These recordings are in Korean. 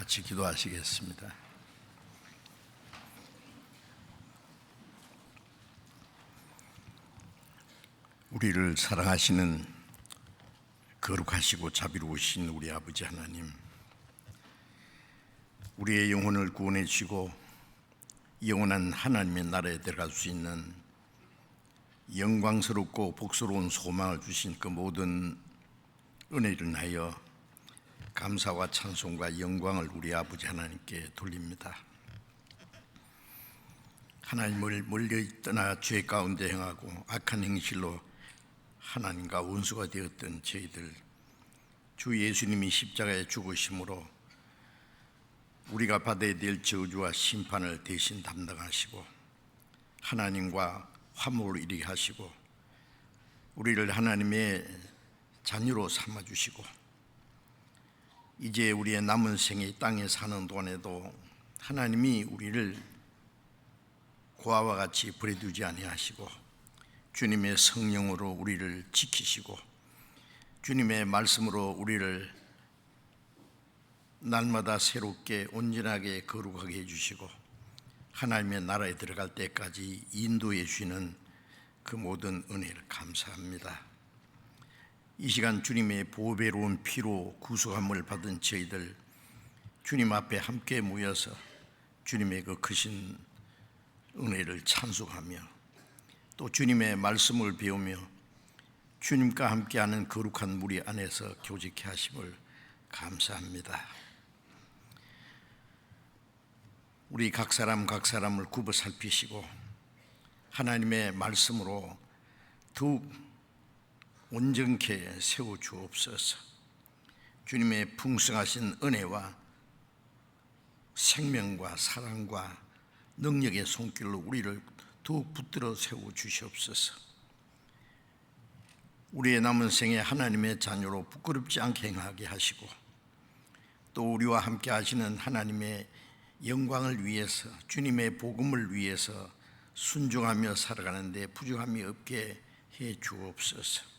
같이 기도하시겠습니다. 우리를 사랑하시는 거룩하시고 자비로우신 우리 아버지 하나님, 우리의 영혼을 구원해 주시고 영원한 하나님의 나라에 들어갈 수 있는 영광스럽고 복스러운 소망을 주신 그 모든 은혜를 인하여 감사와 찬송과 영광을 우리 아버지 하나님께 돌립니다. 하나님을 멀리 떠나 죄 가운데 행하고 악한 행실로 하나님과 원수가 되었던 저희들, 주 예수님이 십자가에 죽으심으로 우리가 받아야 될 저주와 심판을 대신 담당하시고 하나님과 화목을 이루게 하시고 우리를 하나님의 자녀로 삼아주시고 이제 우리의 남은 생에 땅에 사는 동안에도 하나님이 우리를 고아와 같이 버려두지 아니하시고 주님의 성령으로 우리를 지키시고 주님의 말씀으로 우리를 날마다 새롭게 온전하게 거룩하게 해주시고 하나님의 나라에 들어갈 때까지 인도해 주시는 그 모든 은혜를 감사합니다. 이 시간 주님의 보배로운 피로 구속함을 받은 저희들 주님 앞에 함께 모여서 주님의 그 크신 은혜를 찬송하며 또 주님의 말씀을 배우며 주님과 함께하는 거룩한 무리 안에서 교직케 하심을 감사합니다. 우리 각 사람을 굽어 살피시고 하나님의 말씀으로 더욱 온전케 세워 주옵소서. 주님의 풍성하신 은혜와 생명과 사랑과 능력의 손길로 우리를 더욱 붙들어 세워 주시옵소서. 우리의 남은 생에 하나님의 자녀로 부끄럽지 않게 행하게 하시고 또 우리와 함께 하시는 하나님의 영광을 위해서 주님의 복음을 위해서 순종하며 살아가는데 부족함이 없게 해 주옵소서.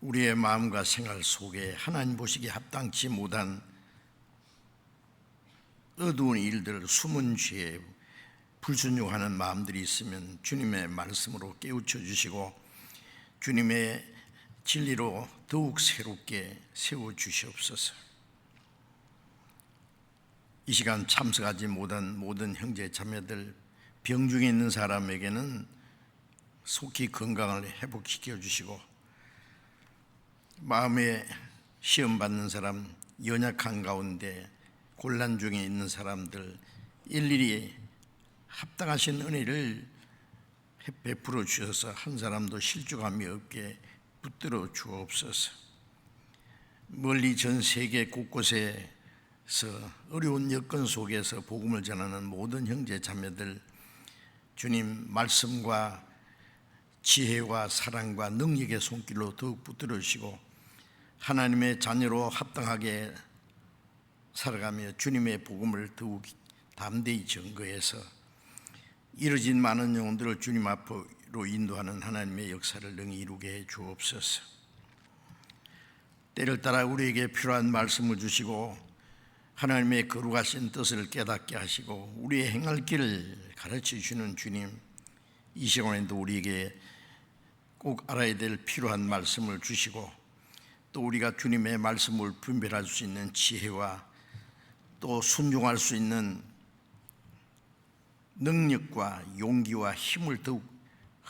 우리의 마음과 생활 속에 하나님 보시기에 합당치 못한 어두운 일들, 숨은 죄에 불순종하는 마음들이 있으면 주님의 말씀으로 깨우쳐 주시고 주님의 진리로 더욱 새롭게 세워 주시옵소서. 이 시간 참석하지 못한 모든 형제 자매들, 병중에 있는 사람에게는 속히 건강을 회복시켜 주시고 마음에 시험 받는 사람, 연약한 가운데 곤란 중에 있는 사람들 일일이 합당하신 은혜를 베풀어 주셔서 한 사람도 실족함이 없게 붙들어 주옵소서. 멀리 전 세계 곳곳에서 어려운 여건 속에서 복음을 전하는 모든 형제 자매들 주님 말씀과 지혜와 사랑과 능력의 손길로 더욱 붙들어 주시고 하나님의 자녀로 합당하게 살아가며 주님의 복음을 더욱 담대히 증거해서 이뤄진 많은 영혼들을 주님 앞으로 인도하는 하나님의 역사를 능히 이루게 해 주옵소서. 때를 따라 우리에게 필요한 말씀을 주시고 하나님의 거룩하신 뜻을 깨닫게 하시고 우리의 행할 길을 가르쳐 주시는 주님, 이 시간에도 우리에게 꼭 알아야 될 필요한 말씀을 주시고 또 우리가 주님의 말씀을 분별할 수 있는 지혜와 또 순종할 수 있는 능력과 용기와 힘을 더욱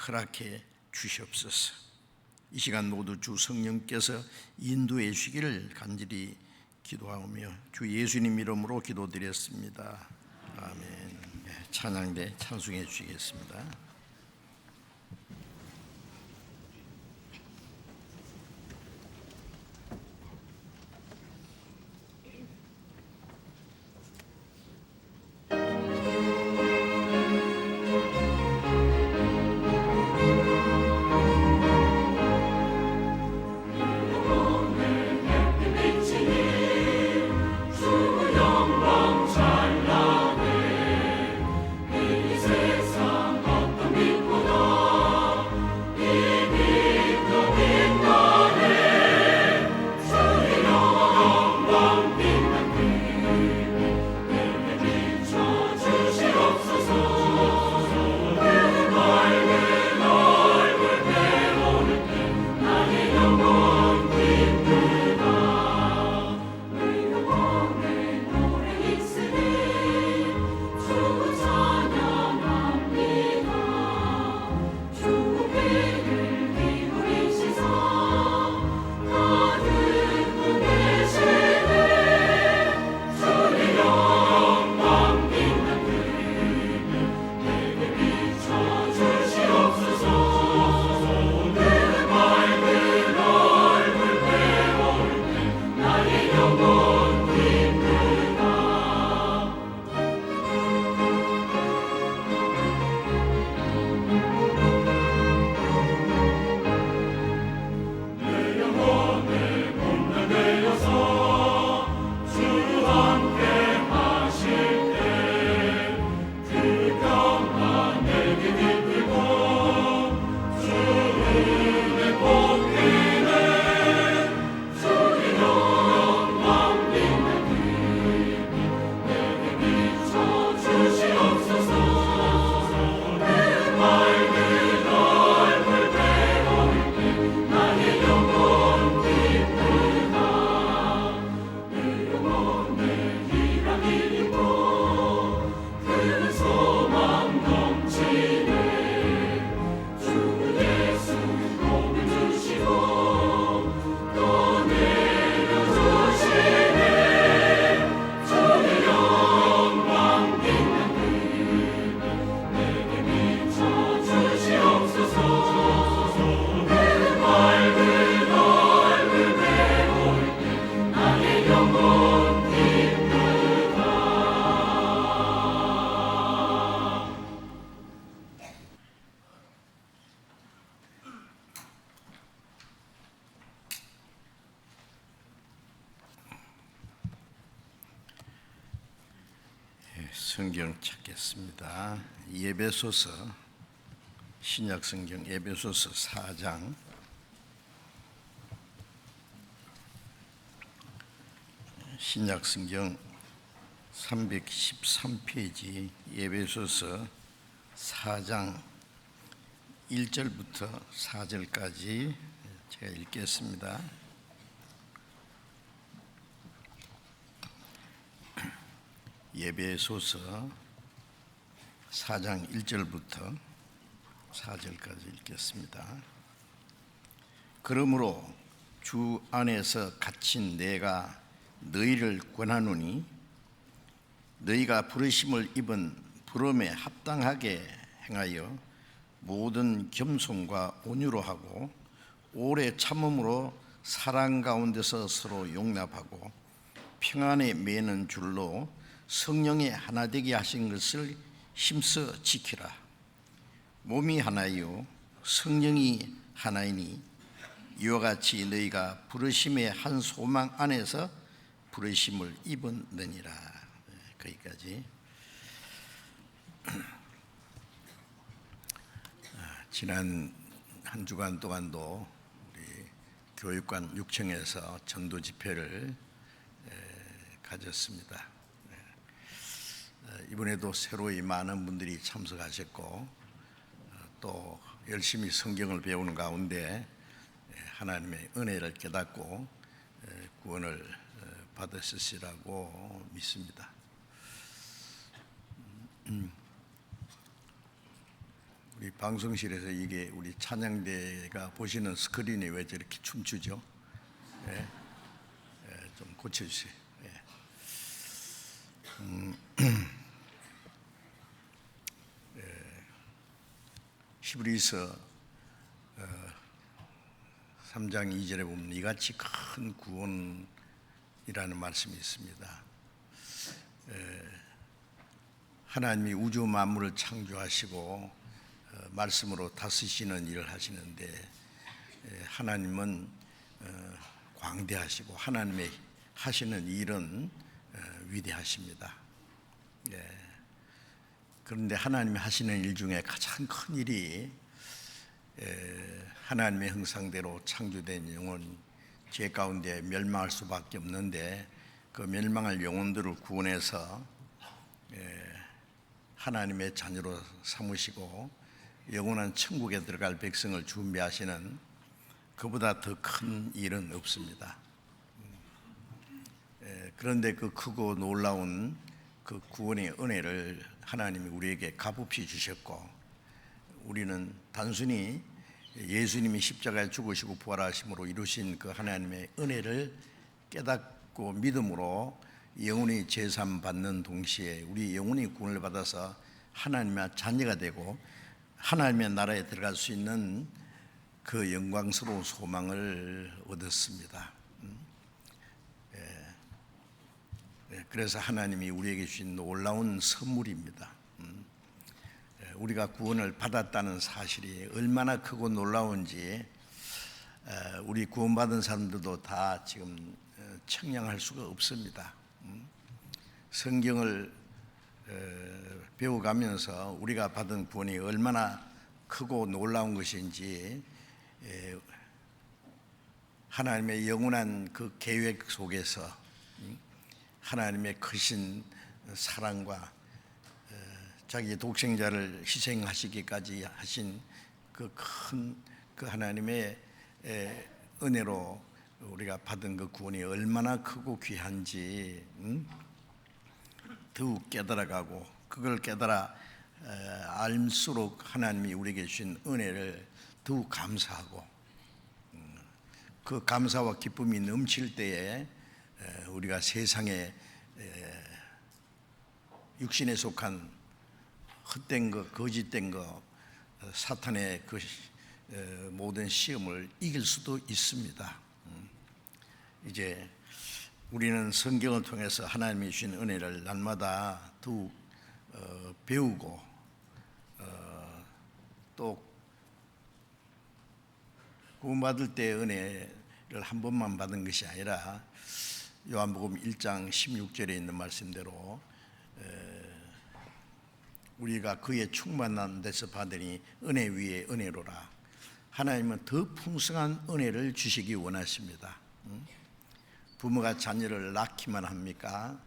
허락해 주시옵소서. 이 시간 모두 주 성령께서 인도해 주시기를 간절히 기도하며 주 예수님 이름으로 기도드렸습니다. 아멘. 찬양대 찬송해 주시겠습니다. 영광 찬란해 이 세상 어떤 성경 찾겠습니다. 에베소서, 신약 성경 에베소서 4장 신약 성경 313페이지 에베소서 4장 1절부터 4절까지 제가 읽겠습니다. 에베소서 4장 1절부터 4절까지 읽겠습니다. 그러므로 주 안에서 갇힌 내가 너희를 권하노니 너희가 부르심을 입은 부름에 합당하게 행하여 모든 겸손과 온유로 하고 오래 참음으로 사랑 가운데서 서로 용납하고 평안에 매는 줄로 성령의 하나 되게 하신 것을 힘써 지키라. 몸이 하나요 성령이 하나이니 이와 같이 너희가 부르심의 한 소망 안에서 부르심을 입었느니라. 거기까지. 지난 한 주간 동안도 우리 교육관 6층에서 전도 집회를 가졌습니다. 이번에도 새로이 많은 분들이 참석하셨고 또 열심히 성경을 배우는 가운데 하나님의 은혜를 깨닫고 구원을 받으시리라고 믿습니다. 우리 방송실에서 이게 우리 찬양대가 보시는 스크린이 왜 저렇게 춤추죠? 좀 고쳐주세요. 히브리서 3장 2절에 보면 이같이 큰 구원이라는 말씀이 있습니다. 하나님이 우주 만물을 창조하시고 말씀으로 다스리시는 일을 하시는데 하나님은 광대하시고 하나님의 하시는 일은 위대하십니다. 그런데 하나님이 하시는 일 중에 가장 큰 일이 하나님의 형상대로 창조된 영혼 죄 가운데 멸망할 수밖에 없는데 그 멸망할 영혼들을 구원해서 하나님의 자녀로 삼으시고 영원한 천국에 들어갈 백성을 준비하시는 그보다 더 큰 일은 없습니다. 그런데 그 크고 놀라운 그 구원의 은혜를 하나님이 우리에게 값없이 주셨고 우리는 단순히 예수님이 십자가에 죽으시고 부활하심으로 이루신 그 하나님의 은혜를 깨닫고 믿음으로 영원히 제삼 받는 동시에 우리 영혼이 구원을 받아서 하나님의 자녀가 되고 하나님의 나라에 들어갈 수 있는 그 영광스러운 소망을 얻었습니다. 그래서 하나님이 우리에게 주신 놀라운 선물입니다. 우리가 구원을 받았다는 사실이 얼마나 크고 놀라운지 우리 구원받은 사람들도 다 지금 청량할 수가 없습니다. 성경을 배워가면서 우리가 받은 구원이 얼마나 크고 놀라운 것인지 하나님의 영원한 그 계획 속에서 하나님의 크신 사랑과 자기 독생자를 희생하시기까지 하신 그 큰 그 하나님의 은혜로 우리가 받은 그 구원이 얼마나 크고 귀한지 더욱 깨달아가고 그걸 깨달아 알수록 하나님이 우리에게 주신 은혜를 더욱 감사하고 그 감사와 기쁨이 넘칠 때에 우리가 세상에 육신에 속한 헛된 것, 거짓된 것, 사탄의 그 모든 시험을 이길 수도 있습니다. 이제 우리는 성경을 통해서 하나님이 주신 은혜를 날마다 더욱 배우고 또 구원받을 때 은혜를 한 번만 받은 것이 아니라 요한복음 1장 16절에 있는 말씀대로 우리가 그의 충만한 데서 받으니 은혜 위에 은혜로라. 하나님은 더 풍성한 은혜를 주시기 원하십니다. 부모가 자녀를 낳기만 합니까?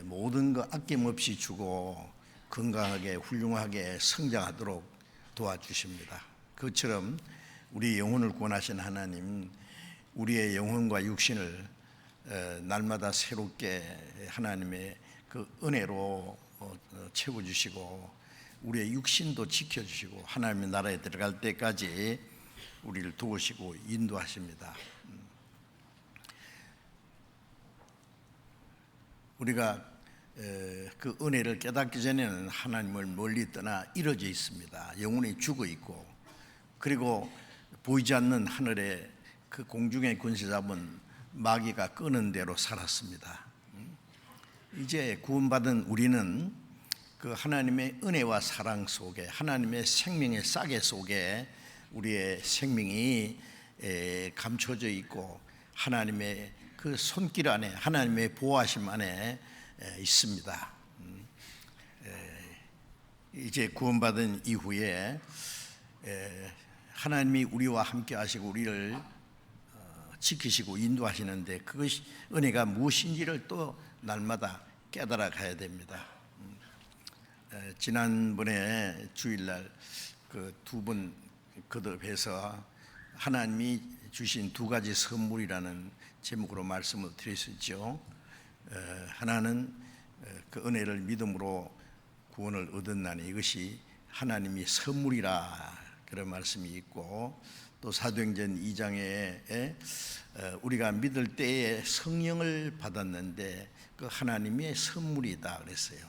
모든 거 아낌없이 주고 건강하게 훌륭하게 성장하도록 도와주십니다. 그처럼 우리 영혼을 구원하신 하나님, 우리의 영혼과 육신을 날마다 새롭게 하나님의 그 은혜로 채워주시고 우리의 육신도 지켜주시고 하나님의 나라에 들어갈 때까지 우리를 도우시고 인도하십니다. 우리가 그 은혜를 깨닫기 전에는 하나님을 멀리 떠나 이루어져 있습니다. 영혼이 죽어 있고, 그리고 보이지 않는 하늘에 그 공중의 권세 잡은 마귀가 끄는 대로 살았습니다. 이제 구원받은 우리는 그 하나님의 은혜와 사랑 속에, 하나님의 생명의 싹의 속에 우리의 생명이 감춰져 있고 하나님의 그 손길 안에, 하나님의 보호하심 안에 있습니다. 이제 구원받은 이후에 하나님이 우리와 함께 하시고 우리를 지키시고 인도하시는데, 그것이 은혜가 무엇인지를 또 날마다 깨달아 가야 됩니다. 지난번에 주일날 그 두 분 거듭해서 하나님이 주신 두 가지 선물이라는 제목으로 말씀을 드렸었죠. 하나는 그 은혜를 믿음으로 구원을 얻었나니 이것이 하나님이 선물이라, 그런 말씀이 있고, 또 사도행전 2장에 우리가 믿을 때에 성령을 받았는데 그 하나님의 선물이다 그랬어요.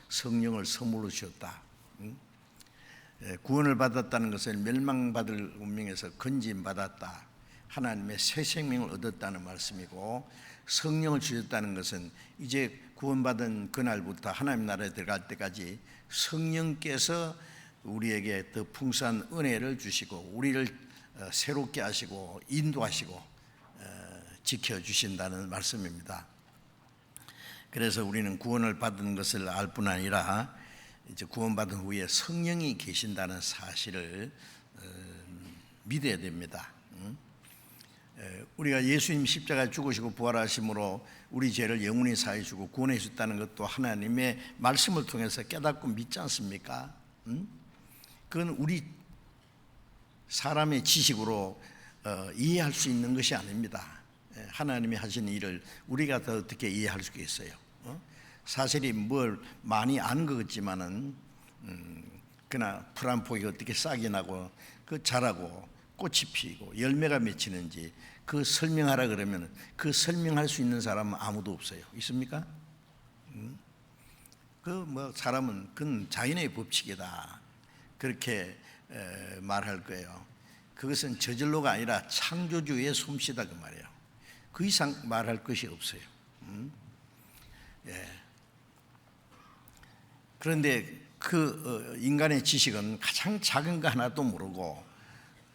성령을 선물로 주셨다. 구원을 받았다는 것은 멸망받을 운명에서 건짐받았다, 하나님의 새 생명을 얻었다는 말씀이고, 성령을 주셨다는 것은 이제 구원받은 그날부터 하나님 나라에 들어갈 때까지 성령께서 우리에게 더 풍성한 은혜를 주시고 우리를 새롭게 하시고 인도하시고 지켜주신다는 말씀입니다. 그래서 우리는 구원을 받은 것을 알 뿐 아니라 이제 구원받은 후에 성령이 계신다는 사실을 믿어야 됩니다. 우리가 예수님 십자가에 죽으시고 부활하심으로 우리 죄를 영원히 사해 주고 구원해 주셨다는 것도 하나님의 말씀을 통해서 깨닫고 믿지 않습니까? 그건 우리 사람의 지식으로 이해할 수 있는 것이 아닙니다. 하나님이 하신 일을 우리가 더 어떻게 이해할 수 있어요? 사실이 뭘 많이 아는 것 같지만은 그러나 풀 한 폭이 어떻게 싹이 나고 그 자라고 꽃이 피고 열매가 맺히는지 그 설명하라 그러면 그 설명할 수 있는 사람은 아무도 없어요. 있습니까? 그 뭐 사람은 그건 자연의 법칙이다 그렇게 말할 거예요. 그것은 저절로가 아니라 창조주의 솜씨다 그 말이에요. 그 이상 말할 것이 없어요. 그런데 그 인간의 지식은 가장 작은 거 하나도 모르고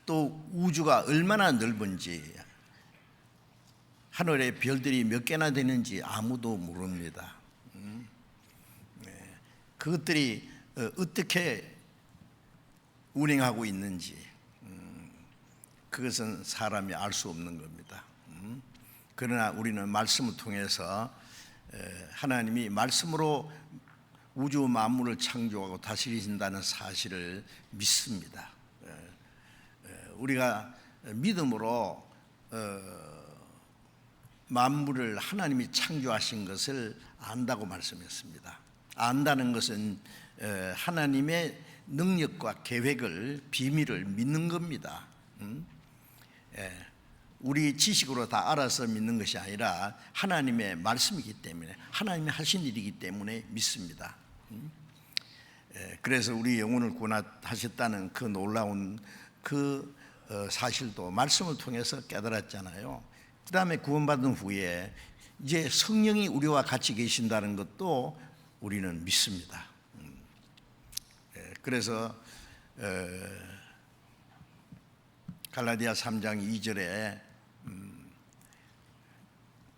또 우주가 얼마나 넓은지 하늘에 별들이 몇 개나 되는지 아무도 모릅니다. 그것들이 어떻게 운행하고 있는지 그것은 사람이 알 수 없는 겁니다. 그러나 우리는 말씀을 통해서 하나님이 말씀으로 우주 만물을 창조하고 다스리신다는 사실을 믿습니다. 우리가 믿음으로 만물을 하나님이 창조하신 것을 안다고 말씀했습니다. 안다는 것은 하나님의 능력과 계획을, 비밀을 믿는 겁니다. 우리 지식으로 다 알아서 믿는 것이 아니라 하나님의 말씀이기 때문에, 하나님이 하신 일이기 때문에 믿습니다. 그래서 우리 영혼을 구원하셨다는 그 놀라운 그 사실도 말씀을 통해서 깨달았잖아요. 그 다음에 구원받은 후에 이제 성령이 우리와 같이 계신다는 것도 우리는 믿습니다. 그래서 갈라디아 3장 2절에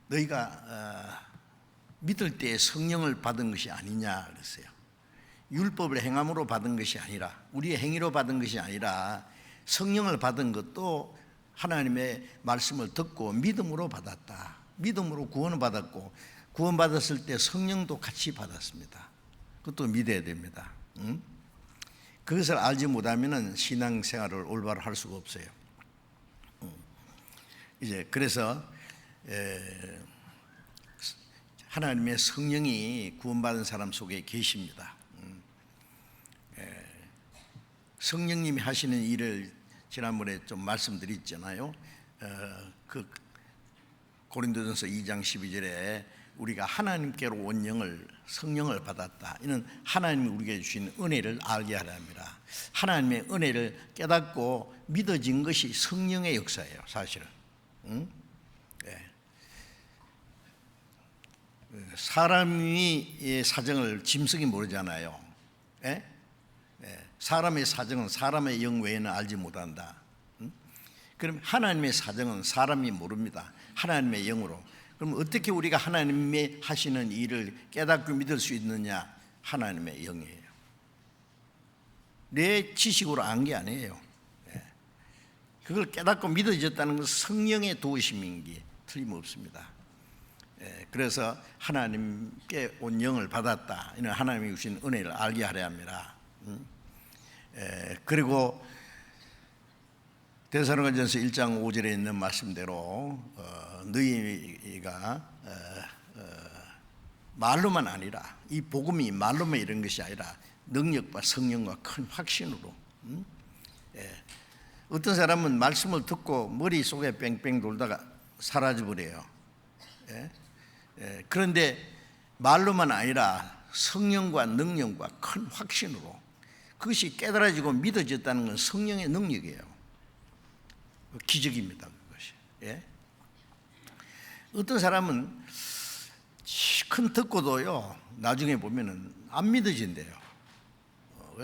너희가 믿을 때 성령을 받은 것이 아니냐 그랬어요. 율법을 행함으로 받은 것이 아니라, 우리의 행위로 받은 것이 아니라 성령을 받은 것도 하나님의 말씀을 듣고 믿음으로 받았다. 믿음으로 구원을 받았고, 구원받았을 때 성령도 같이 받았습니다. 그것도 믿어야 됩니다. 그것을 알지 못하면 신앙생활을 올바로 할 수가 없어요. 이제 그래서 하나님의 성령이 구원받은 사람 속에 계십니다. 성령님이 하시는 일을 지난번에 좀 말씀드렸잖아요. 그 고린도전서 2장 12절에 우리가 하나님께로 온 영을, 성령을 받았다. 이는 하나님이 우리에게 주신 은혜를 알게 하려 합니다. 하나님의 은혜를 깨닫고 믿어진 것이 성령의 역사예요, 사실은. 사람이 사정을 짐승이 모르잖아요. 사람의 사정은 사람의 영 외에는 알지 못한다. 그럼 하나님의 사정은 사람이 모릅니다. 하나님의 영으로. 그럼 어떻게 우리가 하나님의 하시는 일을 깨닫고 믿을 수 있느냐? 하나님의 영이에요. 내 지식으로 안 게 아니에요. 그걸 깨닫고 믿어졌다는 것은 성령의 도우심인 게 틀림없습니다. 그래서 하나님께 온 영을 받았다. 이는 하나님이 주신 은혜를 알게 하려 합니다. 그리고 데살로니가전서 1장 5절에 있는 말씀대로 너희가 말로만 아니라, 이 복음이 말로만 이런 것이 아니라 능력과 성령과 큰 확신으로. 어떤 사람은 말씀을 듣고 머릿속에 뺑뺑 돌다가 사라져버려요. 그런데 말로만 아니라 성령과 능력과 큰 확신으로, 그것이 깨달아지고 믿어졌다는 건 성령의 능력이에요. 기적입니다, 그것이. 어떤 사람은 큰 듣고도요, 나중에 보면은 안 믿어진대요.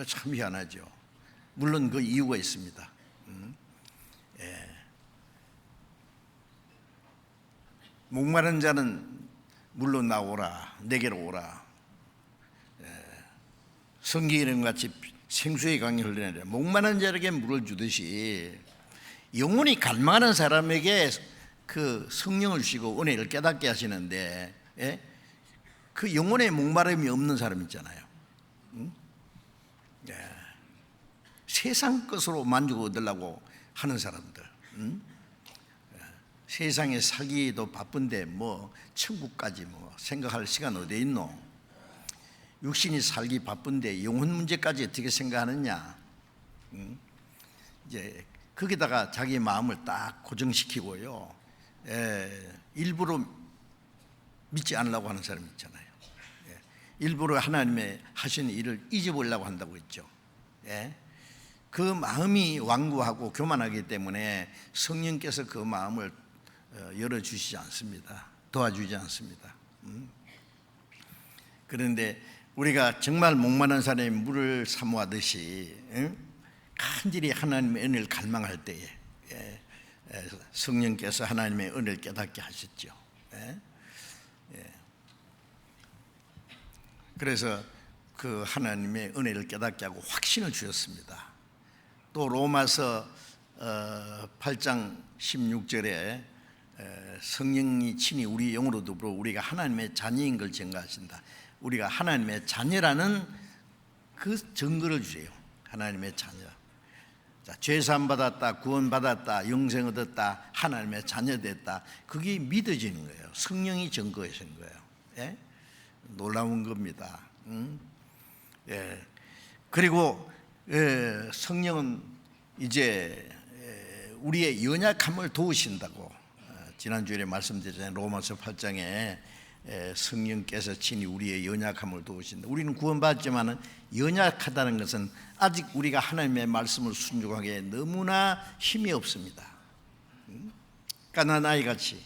참 희한하죠. 물론 그 이유가 있습니다. 목마른 자는 물로 나오라, 내게로 오라. 성경이랑 같이 생수의 강이 흘러내려 목마른 자에게 물을 주듯이 영혼이 갈망하는 사람에게 그 성령을 주시고 은혜를 깨닫게 하시는데, 그 영혼의 목마름이 없는 사람 있잖아요. 세상 것으로 만족 얻으려고 하는 사람들. 세상에 살기도 바쁜데 뭐 천국까지 뭐 생각할 시간 어디에 있노? 육신이 살기 바쁜데 영혼 문제까지 어떻게 생각하느냐? 이제 거기다가 자기 마음을 딱 고정시키고요, 일부러 믿지 않으려고 하는 사람 있잖아요. 일부러 하나님의 하시는 일을 잊어버리려고 한다고 했죠. 그 마음이 완고하고 교만하기 때문에 성령께서 그 마음을 열어주시지 않습니다. 도와주지 않습니다. 그런데 우리가 정말 목마른 사람이 물을 사모하듯이 간절히 하나님의 은혜를 갈망할 때에 성령께서 하나님의 은혜를 깨닫게 하셨죠. 그래서 그 하나님의 은혜를 깨닫게 하고 확신을 주셨습니다. 또 로마서 8장 16절에 성령이 친히 우리 영으로 더불어 우리가 하나님의 자녀인 걸 증거하신다. 우리가 하나님의 자녀라는 그 증거를 주세요. 하나님의 자녀. 자, 죄사함 받았다, 구원 받았다, 영생 얻었다, 하나님의 자녀 됐다. 그게 믿어지는 거예요. 성령이 증거하신 거예요. 놀라운 겁니다. 그리고 성령은 이제 우리의 연약함을 도우신다고 지난주에 말씀드렸잖아요. 로마서 8장에 성령께서 친히 우리의 연약함을 도우신다. 우리는 구원받았지만 연약하다는 것은 아직 우리가 하나님의 말씀을 순종하기에 너무나 힘이 없습니다. 가난아이 같이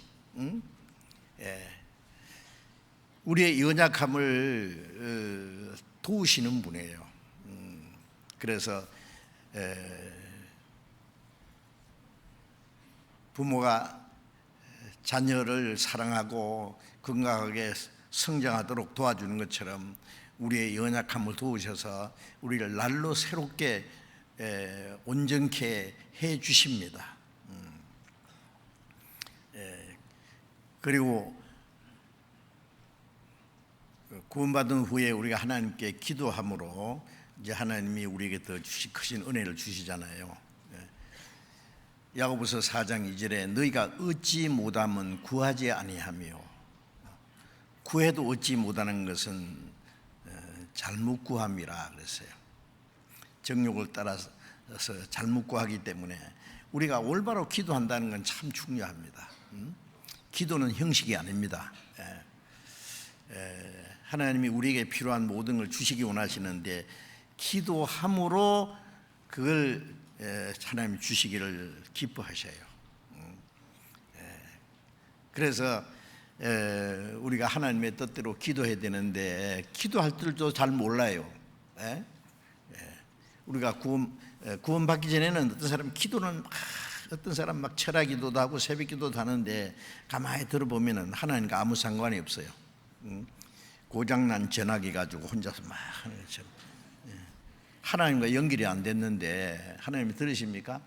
우리의 연약함을 도우시는 분이에요. 그래서 부모가 자녀를 사랑하고 건강하게 성장하도록 도와주는 것처럼 우리의 연약함을 도우셔서 우리를 날로 새롭게 온전케 해 주십니다. 그리고 구원받은 후에 우리가 하나님께 기도함으로 이제 하나님이 우리에게 더 크신 은혜를 주시잖아요. 야고보서 4장 2절에 너희가 얻지 못함은 구하지 아니하며, 구해도 얻지 못하는 것은 잘못 구함이라 그랬어요. 정욕을 따라서 잘못 구하기 때문에 우리가 올바로 기도한다는 건 참 중요합니다. 기도는 형식이 아닙니다. 하나님이 우리에게 필요한 모든 걸 주시기 원하시는데 기도함으로 그걸 하나님이 주시기를 기뻐하셔요. 그래서 우리가 하나님의 뜻대로 기도해야 되는데 기도할 줄도 잘 몰라요. 우리가 구원받기 전에는 어떤 사람 기도는 어떤 사람 막 철학 기도도 하고 새벽 기도도 하는데 가만히 들어보면은 하나님과 아무 상관이 없어요. 고장난 전화기 가지고 혼자서 막 하는 것처럼 하나님과 연결이 안 됐는데 하나님이 들으십니까?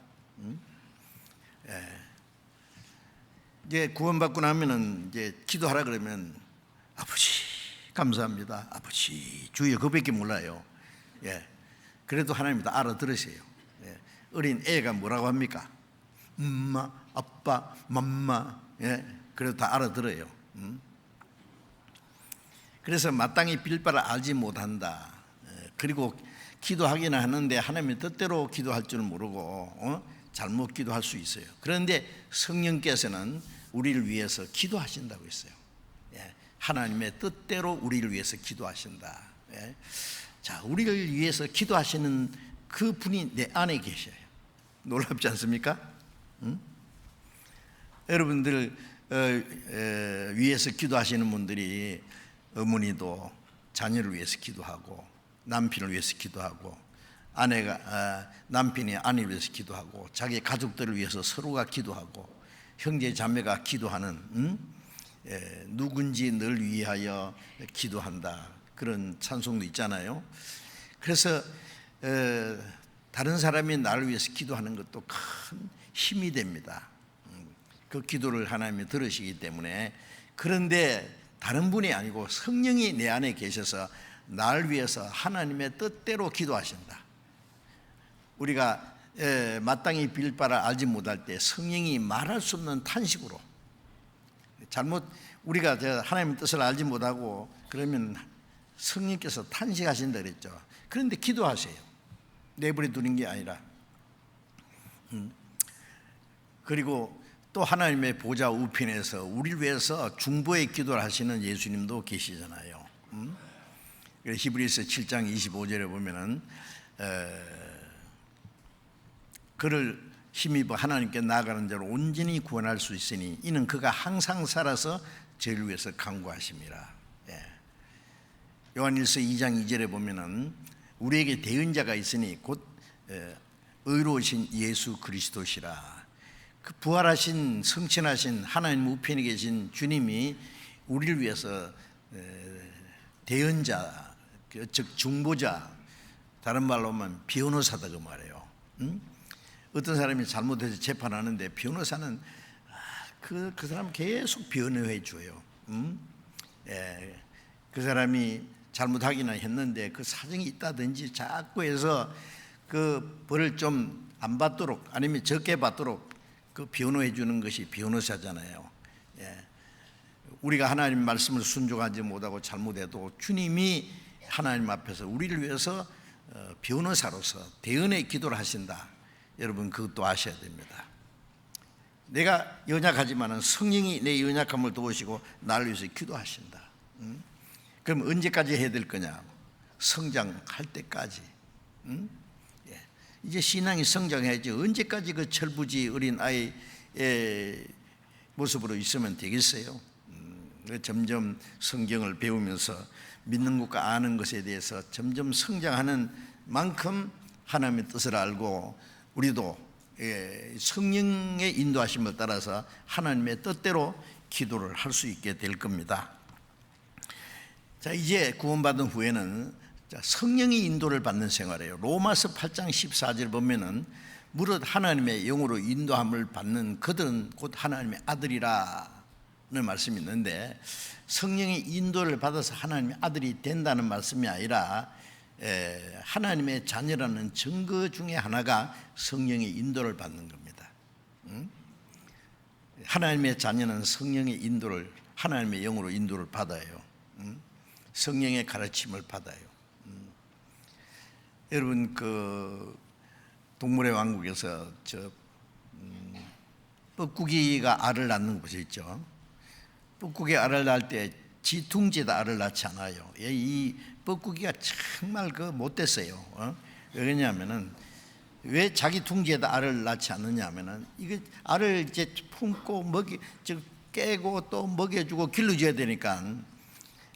이제 구원받고 나면은 이제 기도하라 그러면 아버지 감사합니다, 아버지 주여 그밖에 몰라요. 그래도 하나님이 다 알아들으세요. 어린 애가 뭐라고 합니까? 엄마, 아빠, 맘마. 그래도 다 알아들어요. 그래서 마땅히 빌 바를 알지 못한다. 그리고 기도하기는 하는데 하나님의 뜻대로 기도할 줄은 모르고 잘못 기도할 수 있어요. 그런데 성령께서는 우리를 위해서 기도하신다고 했어요. 하나님의 뜻대로 우리를 위해서 기도하신다. 자, 우리를 위해서 기도하시는 그 분이 내 안에 계셔요. 놀랍지 않습니까? 여러분들 위해서 기도하시는 분들이 어머니도 자녀를 위해서 기도하고, 남편을 위해서 기도하고, 아내가 남편이 아내를 위해서 기도하고, 자기 가족들을 위해서 서로가 기도하고, 형제 자매가 기도하는 누군지 늘 위하여 기도한다, 그런 찬송도 있잖아요. 그래서 다른 사람이 나를 위해서 기도하는 것도 큰 힘이 됩니다. 그 기도를 하나님이 들으시기 때문에. 그런데 다른 분이 아니고 성령이 내 안에 계셔서 나를 위해서 하나님의 뜻대로 기도하신다. 우리가 마땅히 빌 바를 알지 못할 때 성령이 말할 수 없는 탄식으로, 잘못 우리가 하나님의 뜻을 알지 못하고 그러면 성령께서 탄식하신다 그랬죠. 그런데 기도하세요. 내버려 두는 게 아니라. 그리고 또 하나님의 보좌 우편에서 우리를 위해서 중보의 기도를 하시는 예수님도 계시잖아요. 히브리서 7장 25절에 보면은 그를 힘입어 하나님께 나아가는 자로 온전히 구원할 수 있으니 이는 그가 항상 살아서 저희를 위해서 간구하심이라. 요한일서 2장 2절에 보면은 우리에게 대언자가 있으니 곧 의로우신 예수 그리스도시라. 그 부활하신 성천하신 하나님 우편에 계신 주님이 우리를 위해서 대언자, 즉 중보자, 다른 말로 하면 변호사다 그 말이에요. 어떤 사람이 잘못해서 재판하는데 변호사는 그 사람 계속 변호해 줘요. 그 사람이 잘못하기는 했는데 그 사정이 있다든지 자꾸 해서 그 벌을 좀 안 받도록 아니면 적게 받도록 그 변호해 주는 것이 변호사잖아요. 우리가 하나님 말씀을 순종하지 못하고 잘못해도 주님이 하나님 앞에서 우리를 위해서 변호사로서 대언의 기도를 하신다. 여러분 그것도 아셔야 됩니다. 내가 연약하지만 성령이 내 연약함을 도우시고 나를 위해서 기도하신다. 그럼 언제까지 해야 될 거냐? 성장할 때까지. 이제 신앙이 성장해야지 언제까지 그 철부지 어린 아이의 모습으로 있으면 되겠어요? 점점 성경을 배우면서 믿는 것과 아는 것에 대해서 점점 성장하는 만큼 하나님의 뜻을 알고 우리도 성령의 인도하심을 따라서 하나님의 뜻대로 기도를 할 수 있게 될 겁니다. 자, 이제 구원받은 후에는 성령의 인도를 받는 생활이에요. 로마서 8장 14절 보면은 무릇 하나님의 영으로 인도함을 받는 그들은 곧 하나님의 아들이라는 말씀이 있는데, 성령의 인도를 받아서 하나님의 아들이 된다는 말씀이 아니라 하나님의 자녀라는 증거 중에 하나가 성령의 인도를 받는 겁니다. 하나님의 자녀는 성령의 인도를, 하나님의 영으로 인도를 받아요. 성령의 가르침을 받아요. 여러분, 그 동물의 왕국에서 뻐꾸기가 알을 낳는 곳이 있죠. 뻐꾸기 알을 낳을 때 지둥지에다 알을 낳지 않아요. 이 뻐꾸기가 정말 못됐어요. 왜냐하면은 왜 자기 둥지에다 알을 낳지 않느냐면은 이게 알을 이제 품고 깨고 또 먹여주고 길러줘야 되니까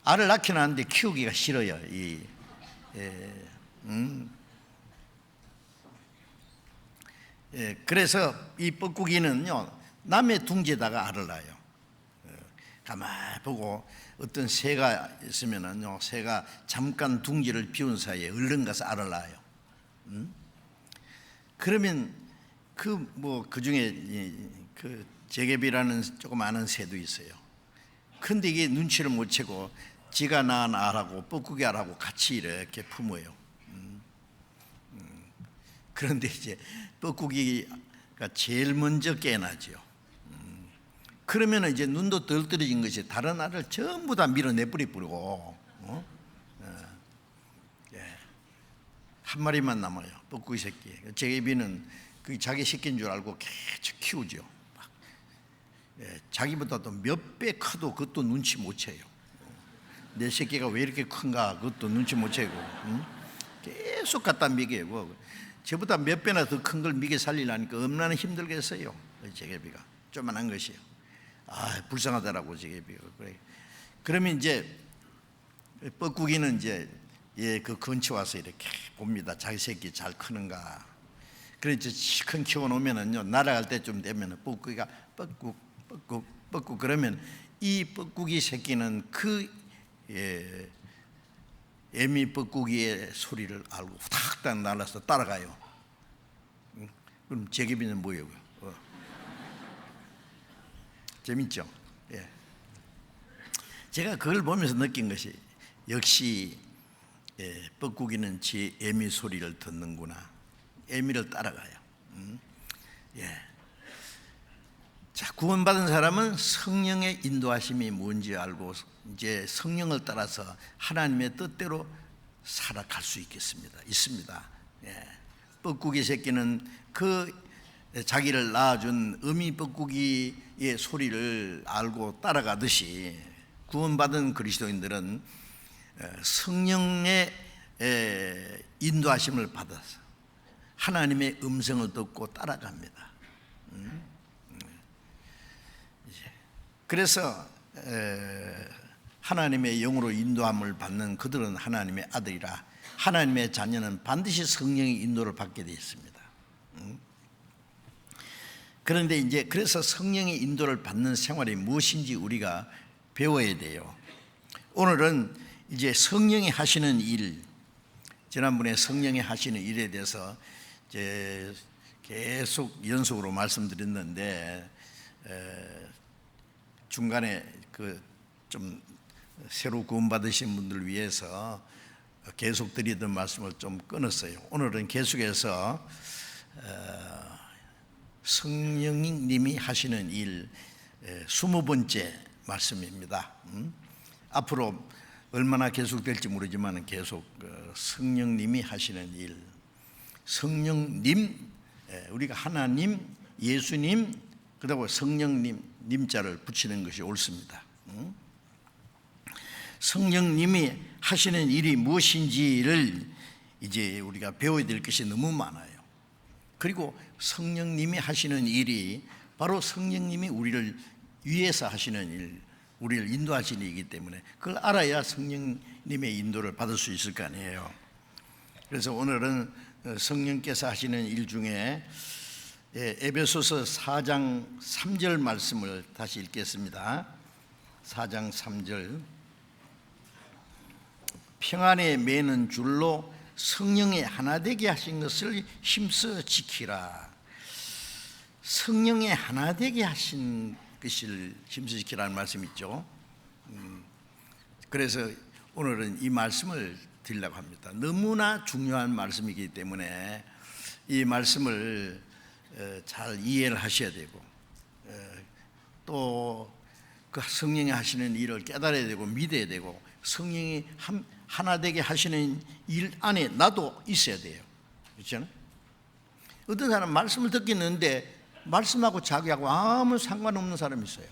알을 낳긴 하는데 키우기가 싫어요. 그래서 이 뻐꾸기는요, 남의 둥지에다가 알을 낳아요. 가만히 보고 어떤 새가 있으면은요, 새가 잠깐 둥지를 비운 사이에 얼른 가서 알을 낳아요. 그러면 그 중에 그 제개비라는 조금 아는 새도 있어요. 근데 이게 눈치를 못 채고 지가 낳은 알하고 뻐꾸기 알하고 같이 이렇게 품어요. 그런데 이제 뻐꾸기가 제일 먼저 깨어나죠. 그러면 이제 눈도 덜 떨어진 것이 다른 알을 전부 다 밀어내버리고 한 마리만 남아요. 뻐꾸기 새끼. 제개비는 그 자기 새끼인 줄 알고 계속 키우죠. 자기보다 도 몇 배 커도 그것도 눈치 못 채요. 내 새끼가 왜 이렇게 큰가 그것도 눈치 못 채고 계속 갖다 먹여요. 저보다 몇 배나 더 큰 걸 먹여 살리려니까 얼마나 힘들겠어요. 제개비가 조만한 것이요. 불쌍하더라고 제개비가. 그러면 이제 뻐꾸기는 이제 그 근처 와서 이렇게 봅니다. 자기 새끼 잘 크는가. 그래서 시큰 키워놓으면은요, 날아갈 때쯤 되면은 뻐꾸기가 뻐꾹 그러면 이 뻐꾸기 새끼는 그 애미 뻐꾸기의 소리를 알고 후닥닥 날아서 따라가요. 그럼 제개비는 뭐예요? 재밌죠? 제가 그걸 보면서 느낀 것이 역시 뻐꾸기는 제 애미 소리를 듣는구나. 애미를 따라가요. 자, 구원받은 사람은 성령의 인도하심이 뭔지 알고 이제 성령을 따라서 하나님의 뜻대로 살아갈 수 있습니다. 뻐꾸기 새끼는 그 자기를 낳아준 어미 뻐꾸기의 소리를 알고 따라가듯이 구원받은 그리스도인들은 성령의 인도하심을 받아서 하나님의 음성을 듣고 따라갑니다. 그래서 하나님의 영으로 인도함을 받는 그들은 하나님의 아들이라. 하나님의 자녀는 반드시 성령의 인도를 받게 되어 있습니다. 그런데 이제 그래서 성령의 인도를 받는 생활이 무엇인지 우리가 배워야 돼요. 오늘은 이제 성령이 하시는 일, 지난번에 성령이 하시는 일에 대해서 이제 계속 연속으로 말씀드렸는데 중간에 좀 새로 구원받으신 분들 위해서 계속 드리던 말씀을 좀 끊었어요. 오늘은 계속해서 성령님이 하시는 일 20번째 말씀입니다. 앞으로 얼마나 계속될지 모르지만 계속 성령님이 하시는 일, 성령님, 우리가 하나님, 예수님, 그리고 성령님 님자를 붙이는 것이 옳습니다. 성령님이 하시는 일이 무엇인지를 이제 우리가 배워야 될 것이 너무 많아요. 그리고 성령님이 하시는 일이 바로 성령님이 우리를 위해서 하시는 일, 우리를 인도하시는 일이기 때문에 그걸 알아야 성령님의 인도를 받을 수 있을 거 아니에요. 그래서 오늘은 성령께서 하시는 일 중에 에베소서 4장 3절 말씀을 다시 읽겠습니다. 4장 3절. 평안에 매는 줄로 성령의 하나 되게 하신 것을 힘써 지키라. 성령의 하나 되게 하신 것을 힘써 지키라는 말씀이 있죠. 그래서 오늘은 이 말씀을 드리려고 합니다. 너무나 중요한 말씀이기 때문에 이 말씀을 잘 이해를 하셔야 되고, 또 그 성령이 하시는 일을 깨달아야 되고 믿어야 되고, 성령이 하나 되게 하시는 일 안에 나도 있어야 돼요. 그렇잖아요? 어떤 사람은 말씀을 듣겠는데 말씀하고 자기하고 아무 상관없는 사람이 있어요.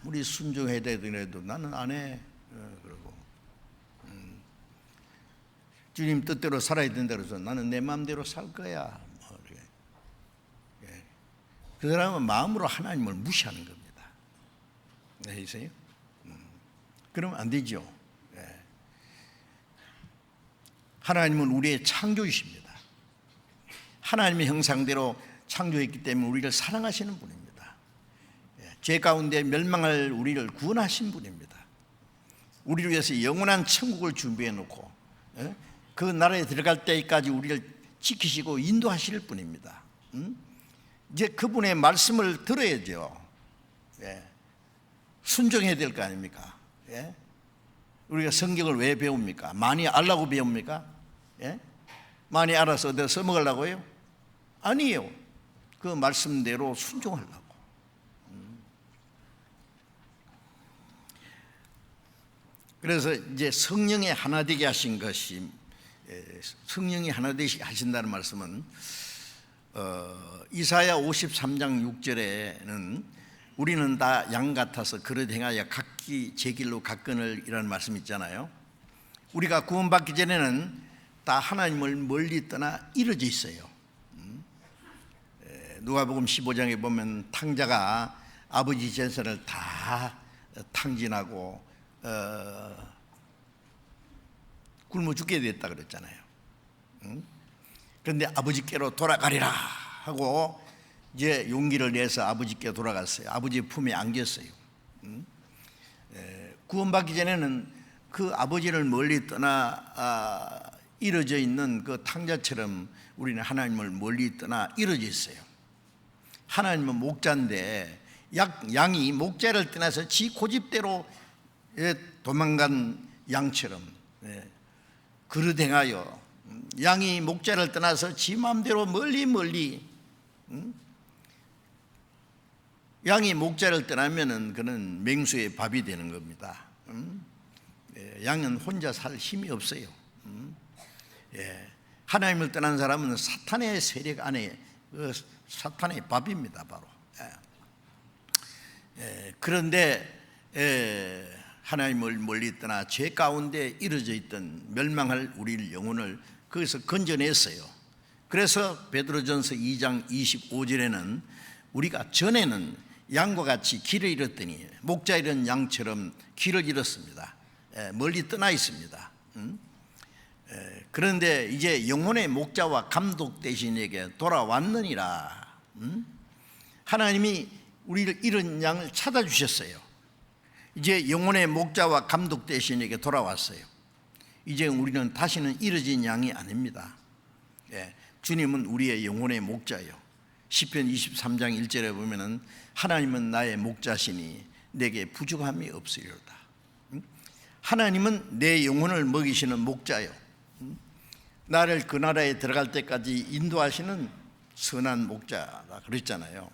우리 순종해야 되더라도 나는 안 해. 그러고 주님 뜻대로 살아야 된다 그래서 나는 내 마음대로 살 거야. 그 사람은 마음으로 하나님을 무시하는 겁니다. 네, 있어요? 그러면 안 되죠. 하나님은 우리의 창조주십니다. 하나님의 형상대로 창조했기 때문에 우리를 사랑하시는 분입니다. 죄 가운데 멸망할 우리를 구원하신 분입니다. 우리를 위해서 영원한 천국을 준비해 놓고 그 나라에 들어갈 때까지 우리를 지키시고 인도하실 분입니다. 이제 그분의 말씀을 들어야죠. 순종해야 될 거 아닙니까? 우리가 성경을 왜 배웁니까? 많이 알라고 배웁니까? 많이 알아서 어디다 써먹으려고요? 아니에요. 그 말씀대로 순종하려고. 그래서 이제 성령이 하나 되게 하신 것이, 성령이 하나 되게 하신다는 말씀은 이사야 53장 6절에는 우리는 다 양 같아서 그릇 행하여 각기 제 길로 갔거늘 이라는 말씀 있잖아요. 우리가 구원받기 전에는 다 하나님을 멀리 떠나 이루어져 있어요. 누가복음 15장에 보면 탕자가 아버지 제사를 다 탕진하고 굶어 죽게 됐다 그랬잖아요. 그런데 아버지께로 돌아가리라 하고 이제 용기를 내서 아버지께 돌아갔어요. 아버지 품에 안겼어요. 구원받기 전에는 그 아버지를 멀리 떠나 이루어져 있는 그 탕자처럼 우리는 하나님을 멀리 떠나 이루어져 있어요. 하나님은 목자인데 양이 목자를 떠나서 지 고집대로 도망간 양처럼 그릇 행하여, 양이 목자를 떠나서 지 마음대로 멀리 양이 목자를 떠나면은 그는 맹수의 밥이 되는 겁니다. 양은 혼자 살 힘이 없어요. 하나님을 떠난 사람은 사탄의 세력 안에 사탄의 밥입니다, 바로. 그런데 하나님을 멀리 떠나 죄 가운데 이루어져 있던 멸망할 우리 영혼을 거기서 건져냈어요. 그래서 베드로전서 2장 25절에는 우리가 전에는 양과 같이 길을 잃었더니 목자 잃은 양처럼 길을 잃었습니다. 멀리 떠나 있습니다. 그런데 이제 영혼의 목자와 감독 대신에게 돌아왔느니라. 하나님이 우리를 잃은 양을 찾아주셨어요. 이제 영혼의 목자와 감독 대신에게 돌아왔어요. 이제 우리는 다시는 잃어진 양이 아닙니다. 주님은 우리의 영혼의 목자예요. 시편 23장 1절에 보면은 하나님은 나의 목자시니 내게 부족함이 없으리로다. 하나님은 내 영혼을 먹이시는 목자요, 나를 그 나라에 들어갈 때까지 인도하시는 선한 목자라 그랬잖아요.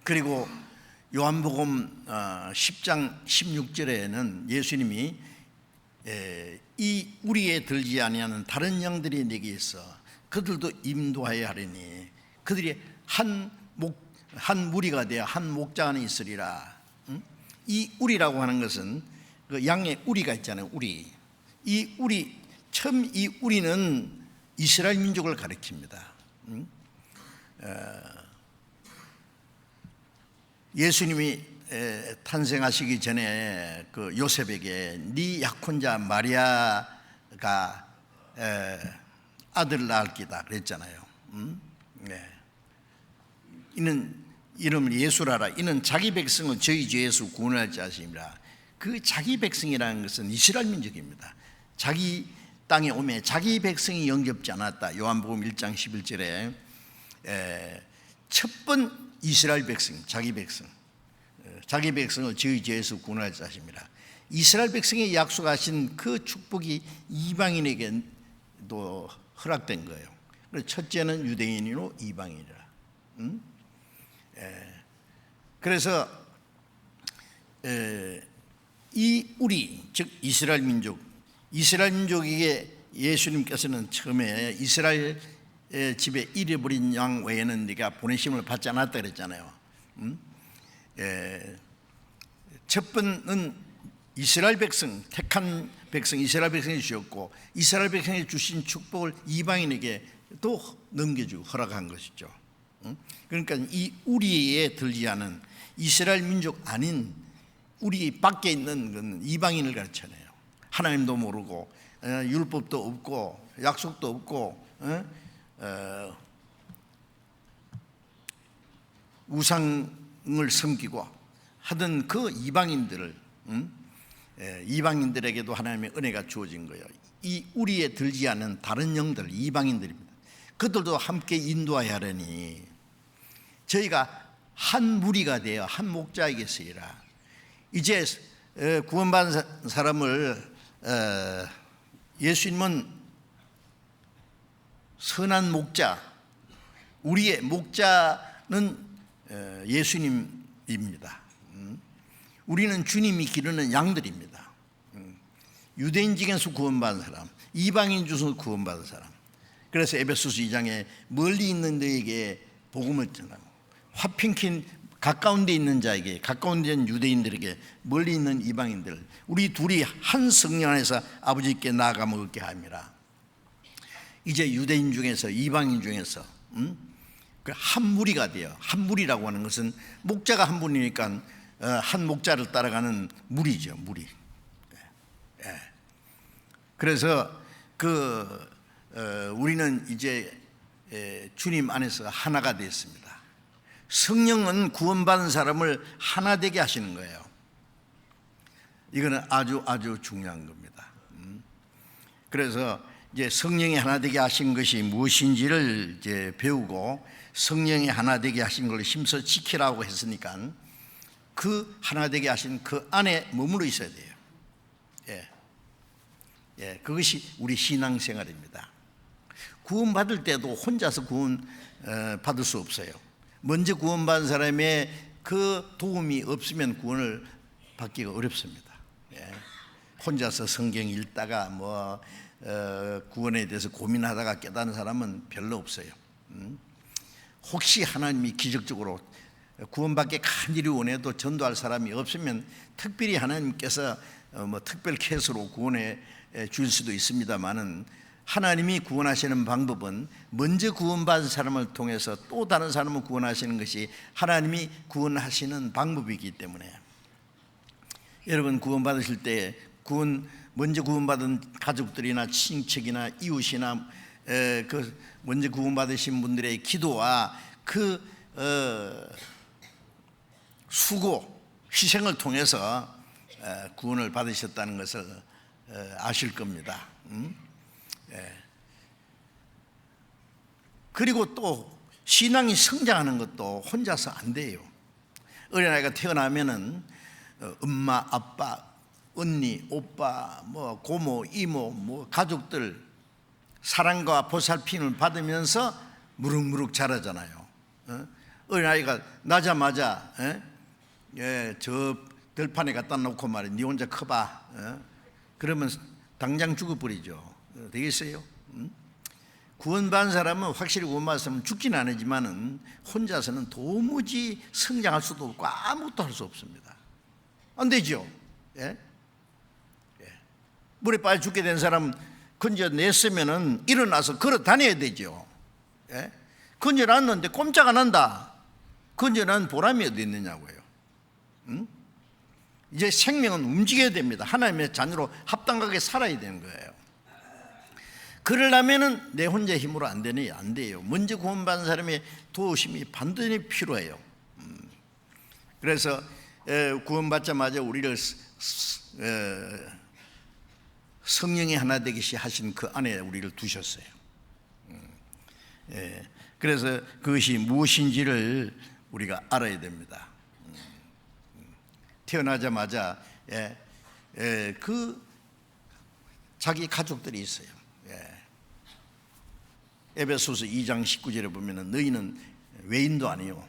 그리고 요한복음 10장 16절에는 예수님이 이 우리에 들지 아니하는 다른 양들이 내게 있어 그들도 인도하여야 하리니 그들이 한 무리가 되어 한 목자 안에 있으리라. 이 우리라고 하는 것은 그 양의 우리가 있잖아요. 우리. 이 우리, 처음 이 우리는 이스라엘 민족을 가리킵니다. 예수님이 탄생하시기 전에 그 요셉에게 네 약혼자 마리아가 아들 낳을 기다 그랬잖아요. 이는 이름을 예수라라. 이는 자기 백성을 저희 죄에서 구원할 자심이라. 그 자기 백성이라는 것은 이스라엘 민족입니다. 자기 땅에 오매 자기 백성이 영접지 않았다. 요한복음 1장 11절에 첫 번 이스라엘 백성, 자기 백성을 저희 죄에서 구원할 자십니다. 이스라엘 백성에 약속하신 그 축복이 이방인에게도 허락된 거예요. 첫째는 유대인이요 이방인이라. 그래서 이 우리 즉 이스라엘 민족에게 예수님께서는 처음에 이스라엘 집에 잃어버린 양 외에는 네가 보내심을 받지 않았다 그랬잖아요. 첫 번은 이스라엘 백성, 택한 백성 이스라엘 백성이 주셨고, 이스라엘 백성이 주신 축복을 이방인에게 또 넘겨주고 허락한 것이죠. 그러니까 이 우리에 들지 않은 이스라엘 민족 아닌 우리 밖에 있는 건 이방인을 가르쳐내요. 하나님도 모르고 율법도 없고 약속도 없고 우상을 섬기고 하던 그 이방인들을 이방인들에게도 하나님의 은혜가 주어진 거예요. 이 우리에 들지 않은 다른 영들 이방인들입니다. 그들도 함께 인도하여 하려니 저희가 한 무리가 되어 한 목자에게 쓰이라. 이제 구원받은 사람을 예수님은 선한 목자, 우리의 목자는 예수님입니다. 우리는 주님이 기르는 양들입니다. 유대인 중에서 구원받은 사람, 이방인 중에서 구원받은 사람. 그래서 에베소서 2장에 멀리 있는 너에게 복음을 전하고 화평킨 가까운 데 있는 자에게, 가까운 데 있는 유대인들에게, 멀리 있는 이방인들, 우리 둘이 한 성령 안에서 아버지께 나아가 먹게 함이라. 이제 유대인 중에서 이방인 중에서 한 무리가 돼요. 한 무리라고 하는 것은 목자가 한 분이니까 한 목자를 따라가는 무리죠, 무리. 그래서 우리는 이제 주님 안에서 하나가 되었습니다. 성령은 구원받은 사람을 하나 되게 하시는 거예요. 이거는 아주 중요한 겁니다. 그래서 이제 성령이 하나 되게 하신 것이 무엇인지를 이제 배우고 성령이 하나 되게 하신 걸 힘써 지키라고 했으니까 그 하나 되게 하신 그 안에 머물러 있어야 돼요. 그것이 우리 신앙생활입니다. 구원받을 때도 혼자서 구원 받을 수 없어요. 먼저 구원받은 사람의 그 도움이 없으면 구원을 받기가 어렵습니다. 혼자서 성경 읽다가 구원에 대해서 고민하다가 깨닫는 사람은 별로 없어요. 혹시 하나님이 기적적으로 구원받기 간절히 원해도 전도할 사람이 없으면 특별히 하나님께서 특별 케이스로 구원해 줄 수도 있습니다만은 하나님이 구원하시는 방법은 먼저 구원받은 사람을 통해서 또 다른 사람을 구원하시는 것이 하나님이 구원하시는 방법이기 때문에 여러분 구원받으실 때 먼저 구원받은 가족들이나 친척이나 이웃이나 먼저 구원받으신 분들의 기도와 수고, 희생을 통해서 구원을 받으셨다는 것을 아실 겁니다. 그리고 또 신앙이 성장하는 것도 혼자서 안 돼요. 어린아이가 태어나면은 엄마, 아빠, 언니, 오빠, 고모, 이모, 가족들 사랑과 보살핌을 받으면서 무럭무럭 자라잖아요. 어린아이가 나자마자 저 들판에 갖다 놓고 말이야, 네 혼자 커봐. 그러면 당장 죽어버리죠. 되겠어요? 구원받은 사람은 확실히 구원받은 사람은 죽지는 않지만은 혼자서는 도무지 성장할 수도 없고 아무것도 할 수 없습니다. 안 되죠. 물에 빠져 죽게 된 사람 건져냈으면은 일어나서 걸어 다녀야 되죠. 건져놨는데 꼼짝 안 한다. 건져난 보람이 어디 있느냐고요. 이제 생명은 움직여야 됩니다. 하나님의 자녀로 합당하게 살아야 되는 거예요. 그러려면은 내 혼자 힘으로 안 돼요. 먼저 구원받은 사람의 도우심이 반드시 필요해요. 그래서 구원받자마자 우리를 성령이 하나 되듯이 하신 그 안에 우리를 두셨어요. 그래서 그것이 무엇인지를 우리가 알아야 됩니다. 태어나자마자 그 자기 가족들이 있어요. 에베소서 2장 19절에 보면은 너희는 외인도 아니요,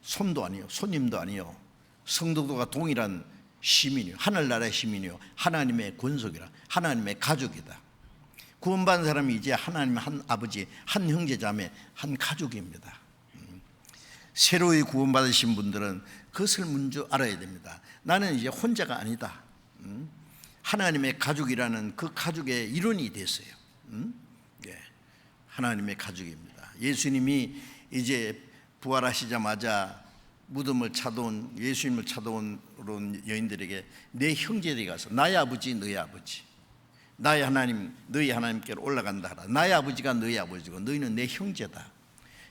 손도 아니요, 손님도 아니요, 성도들과 동일한 시민이요, 하늘나라의 시민이요, 하나님의 권속이라, 하나님의 가족이다. 구원받은 사람이 이제 하나님의 한 아버지, 한 형제 자매, 한 가족입니다. 새로이 구원받으신 분들은 그것을 먼저 알아야 됩니다. 나는 이제 혼자가 아니다. 하나님의 가족이라는 그 가족의 일원이 됐어요. 하나님의 가족입니다. 예수님이 이제 부활하시자마자 무덤을 찾아온, 예수님을 찾아온 여인들에게 내 형제들이 가서 나의 아버지 너의 아버지, 나의 하나님 너희 하나님께로 올라간다 하라. 나의 아버지가 너희 아버지고 너희는 내 형제다.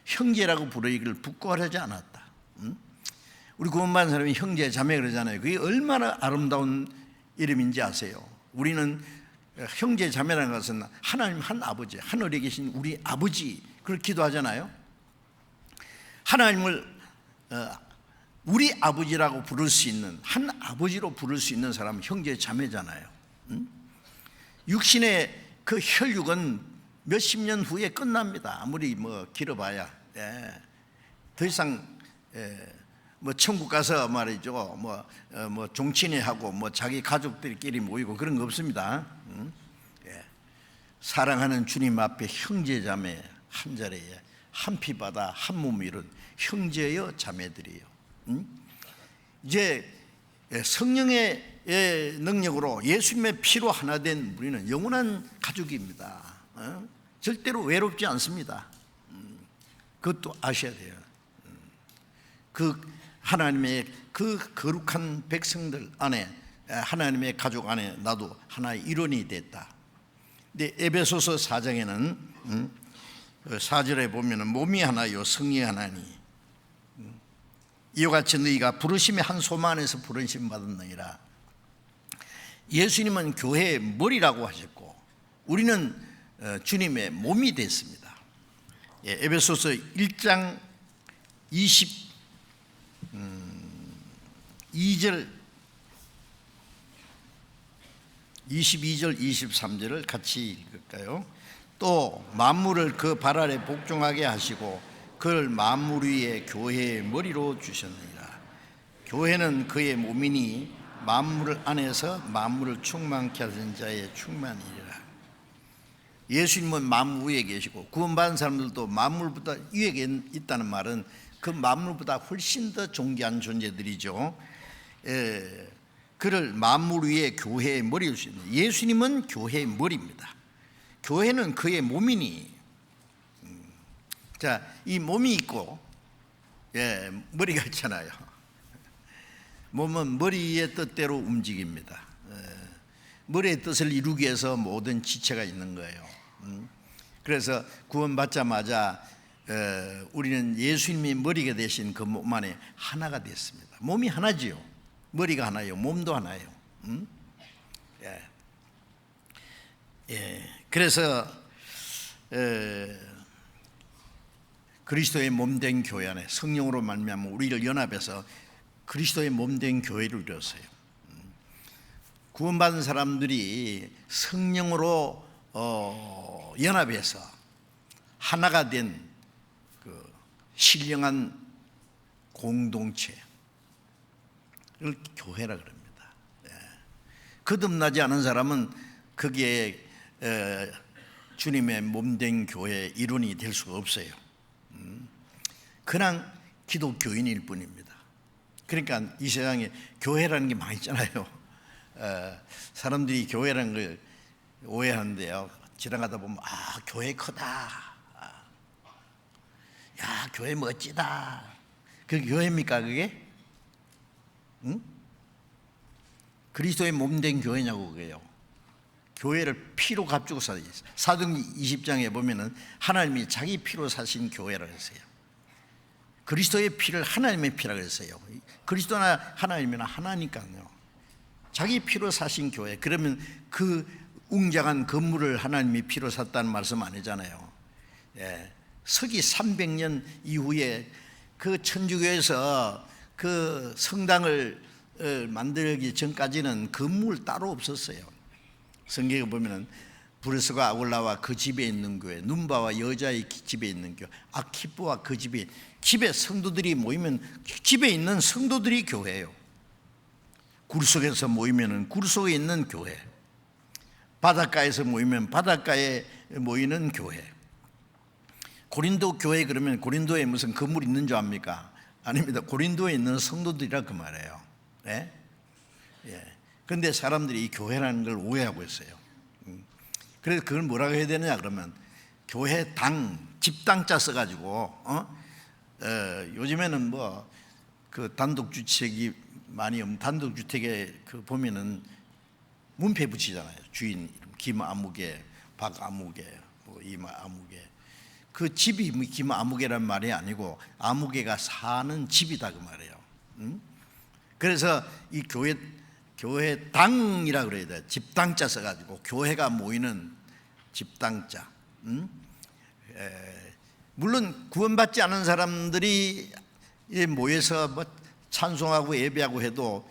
형제라고 부르기를 부끄러워하지 않았다. 우리 구원받은 사람이 형제 자매 그러잖아요. 그게 얼마나 아름다운 이름인지 아세요? 우리는 형제 자매라는 것은 하나님 한 아버지, 하늘에 계신 우리 아버지, 그걸 기도하잖아요. 하나님을 우리 아버지라고 부를 수 있는, 한 아버지로 부를 수 있는 사람은 형제 자매잖아요. 육신의 그 혈육은 몇십 년 후에 끝납니다. 아무리 뭐 길어봐야. 더 이상 뭐 천국 가서 말이죠, 뭐 종친회하고 뭐 자기 가족들끼리 모이고 그런 거 없습니다. 사랑하는 주님 앞에 형제자매 한 자리에 한 피바다 한 몸 이룬 형제여 자매들이에요. 이제 성령의 능력으로 예수님의 피로 하나 된 우리는 영원한 가족입니다. 절대로 외롭지 않습니다. 그것도 아셔야 돼요. 그 하나님의 그 거룩한 백성들 안에, 하나님의 가족 안에 나도 하나의 일원이 됐다. 근데 에베소서 4장에는 4절에 보면은 몸이 하나요 성이 하나니 이와 같이 너희가 부르심의 한 소망 안에서 부르심 받았느니라. 예수님은 교회의 머리라고 하셨고 우리는 주님의 몸이 됐습니다. 에베소서 1장 22절 23절을 같이 읽을까요? 또 만물을 그 발 아래 복종하게 하시고 그를 만물 위에 교회의 머리로 주셨느니라. 교회는 그의 몸이니 만물 안에서 만물을 충만케 하신 자의 충만이라. 예수님은 만물 위에 계시고 구원받은 사람들도 만물보다 위에 있다는 말은 그 만물보다 훨씬 더 존귀한 존재들이죠. 그를 만물 위에 교회의 머리를 주시는, 예수님은 교회의 머리입니다. 교회는 그의 몸이니, 자, 이 몸이 있고 머리가 있잖아요. 몸은 머리의 뜻대로 움직입니다. 머리의 뜻을 이루기 위해서 모든 지체가 있는 거예요. 그래서 구원받자마자 우리는 예수님이 머리가 되신 그 몸 안에 하나가 됐습니다. 몸이 하나지요. 머리가 하나예요. 몸도 하나예요. 그래서 그리스도의 몸된 교회 안에 성령으로 말미암아 우리를 연합해서 그리스도의 몸된 교회를 이뤘어요. 구원받은 사람들이 성령으로 연합해서 하나가 된 그 신령한 공동체를 교회라 그럽니다. 거듭나지 않은 사람은 거기에 주님의 몸된 교회의 일원이 될 수가 없어요. 그냥 기독교인일 뿐입니다. 그러니까 이 세상에 교회라는 게 많이 있잖아요. 사람들이 교회라는 걸 오해하는데요. 지나가다 보면 교회 크다, 야 교회 멋지다. 그게 교회입니까 그게? 응? 그리스도의 몸된 교회냐고 그게요. 교회를 피로 값주고 사요. 사도행전 20장에 보면은 하나님이 자기 피로 사신 교회라고 했어요. 그리스도의 피를 하나님의 피라고 했어요. 그리스도나 하나님이나 하나니까요. 자기 피로 사신 교회. 그러면 그 웅장한 건물을 하나님이 피로 샀다는 말씀 아니잖아요. 예. 서기 300년 이후에 그 천주교에서 그 성당을 만들기 전까지는 건물 따로 없었어요. 성경에 보면은 브루스가 아굴라와 그 집에 있는 교회, 눈바와 여자의 집에 있는 교회, 아키포와 그 집에 성도들이 모이면 집에 있는 성도들이 교회예요. 굴속에서 모이면은 굴속에 있는 교회, 바닷가에서 모이면 바닷가에 모이는 교회. 고린도 교회 그러면 고린도에 무슨 건물 있는 줄 압니까? 아닙니다. 고린도에 있는 성도들이라 그 말이에요. 예? 예. 근데 사람들이 이 교회라는 걸 오해하고 있어요. 그래서 그걸 뭐라고 해야 되느냐 그러면 교회 당, 집당자 써가지고 요즘에는 뭐 그 단독주택이 많이 없는 단독주택에 그 보면은 문패 붙이잖아요. 주인 김아무개, 박아무개, 뭐 이아무개. 그 집이 김아무개란 말이 아니고 아무개가 사는 집이다 그 말이에요. 그래서 이 교회 당이라 그래야 돼. 집당자 써가지고 교회가 모이는 집당자. 물론 구원받지 않은 사람들이 모여서 뭐 찬송하고 예배하고 해도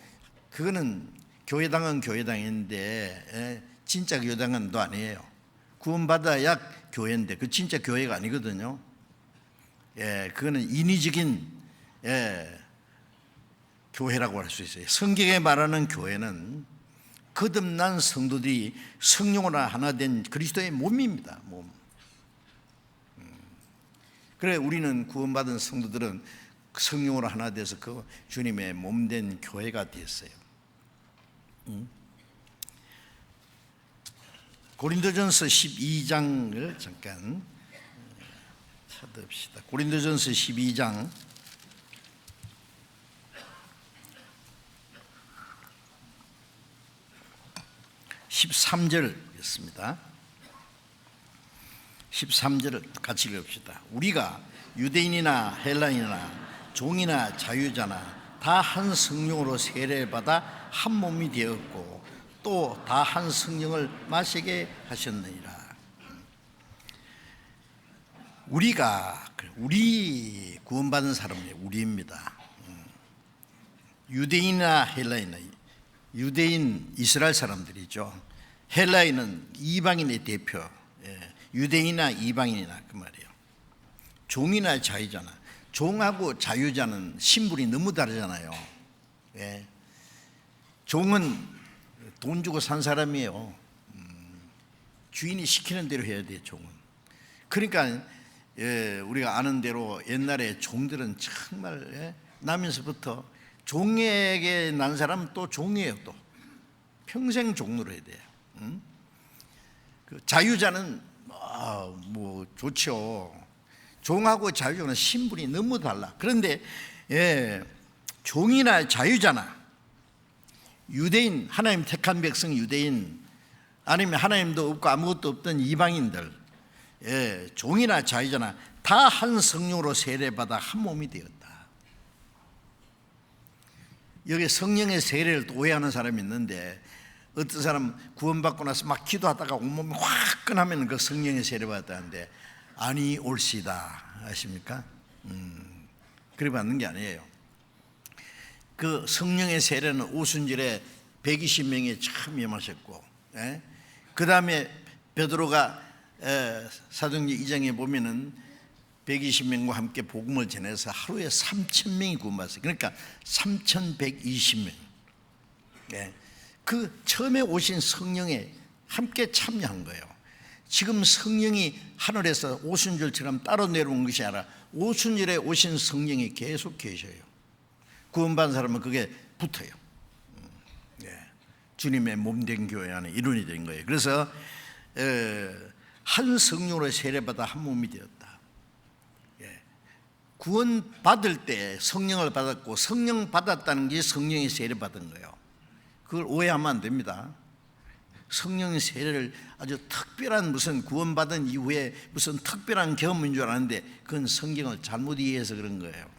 그거는 교회당은 교회당인데 진짜 교회당은 또 아니에요. 구원받아야 교회인데 그 진짜 교회가 아니거든요. 예, 그거는 인위적인 교회라고 할 수 있어요. 성경에 말하는 교회는 거듭난 성도들이 성령으로 하나 된 그리스도의 몸입니다. 몸. 그래 우리는 구원받은 성도들은 성령으로 하나 돼서 그 주님의 몸된 교회가 됐어요. 고린도전서 12장을 잠깐 찾읍시다. 고린도전서 12장 13절 있습니다. 13절을 같이 읽읍시다. 우리가 유대인이나 헬라인이나 종이나 자유자나 다 한 성령으로 세례받아 한 몸이 되었고 또 다 한 성령을 마시게 하셨느니라. 우리 구원받은 사람이 우리입니다. 유대인이나 헬라인이나 유대인 이스라엘 사람들이죠. 헬라인은 이방인의 대표. 유대인이나 이방인이나 그 말이에요. 종이나 자유자나. 종하고 자유자는 신분이 너무 다르잖아요. 종은 돈 주고 산 사람이에요. 주인이 시키는 대로 해야 돼요. 종은. 그러니까 우리가 아는 대로 옛날에 종들은 정말 나면서부터 종에게 난 사람은 또 종이에요. 또 평생 종으로 해야 돼요. 그 자유자는 뭐 좋죠. 종하고 자유자는 신분이 너무 달라. 그런데 종이나 자유자나 유대인, 하나님 택한 백성 유대인 아니면 하나님도 없고 아무것도 없던 이방인들, 종이나 자유자나 다 한 성령으로 세례받아 한 몸이 되었다. 여기 성령의 세례를 또 오해하는 사람이 있는데 어떤 사람 구원받고 나서 막 기도하다가 온몸이 화끈하면 그 성령의 세례 받았다는데 아니 옳시다 아십니까? 그래 받는 게 아니에요. 그 성령의 세례는 오순절에 120명이 참 임하셨고, 그 다음에 베드로가 사도행전 2장에 보면은 120명과 함께 복음을 전해서 하루에 3,000명이 구원받았어요. 그러니까 3,120명. 그 처음에 오신 성령에 함께 참여한 거예요. 지금 성령이 하늘에서 오순절처럼 따로 내려온 것이 아니라 오순절에 오신 성령이 계속 계셔요. 구원받은 사람은 그게 붙어요. 주님의 몸된 교회 안에 일원이 된 거예요. 그래서 한 성령으로 세례받아 한 몸이 되었다. 구원 받을 때 성령을 받았고 성령 받았다는 게 성령의 세례 받은 거예요. 그걸 오해하면 안 됩니다. 성령의 세례를 아주 특별한 무슨 구원받은 이후에 무슨 특별한 경험인 줄 아는데 그건 성경을 잘못 이해해서 그런 거예요.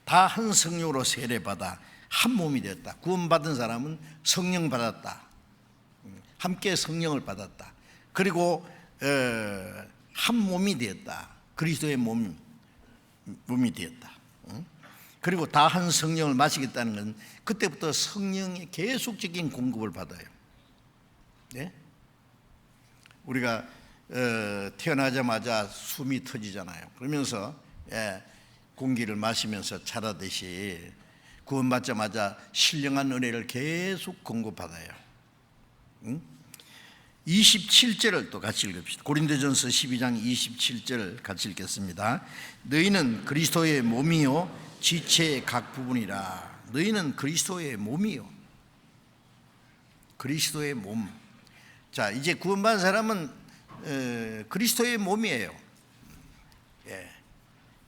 다 한 성령으로 세례받아 한 몸이 되었다. 구원받은 사람은 성령 받았다. 함께 성령을 받았다. 그리고 한 몸이 되었다. 그리스도의 몸이 되었다. 그리고 다 한 성령을 마시겠다는 건 그때부터 성령의 계속적인 공급을 받아요. 네? 우리가 태어나자마자 숨이 터지잖아요. 그러면서 공기를 마시면서 자라듯이 구원받자마자 신령한 은혜를 계속 공급받아요. 27절을 또 같이 읽읍시다. 고린도전서 12장 27절 같이 읽겠습니다. 너희는 그리스도의 몸이요 지체의 각 부분이라. 너희는 그리스도의 몸이요. 그리스도의 몸. 자, 이제 구원받은 사람은 그리스도의 몸이에요.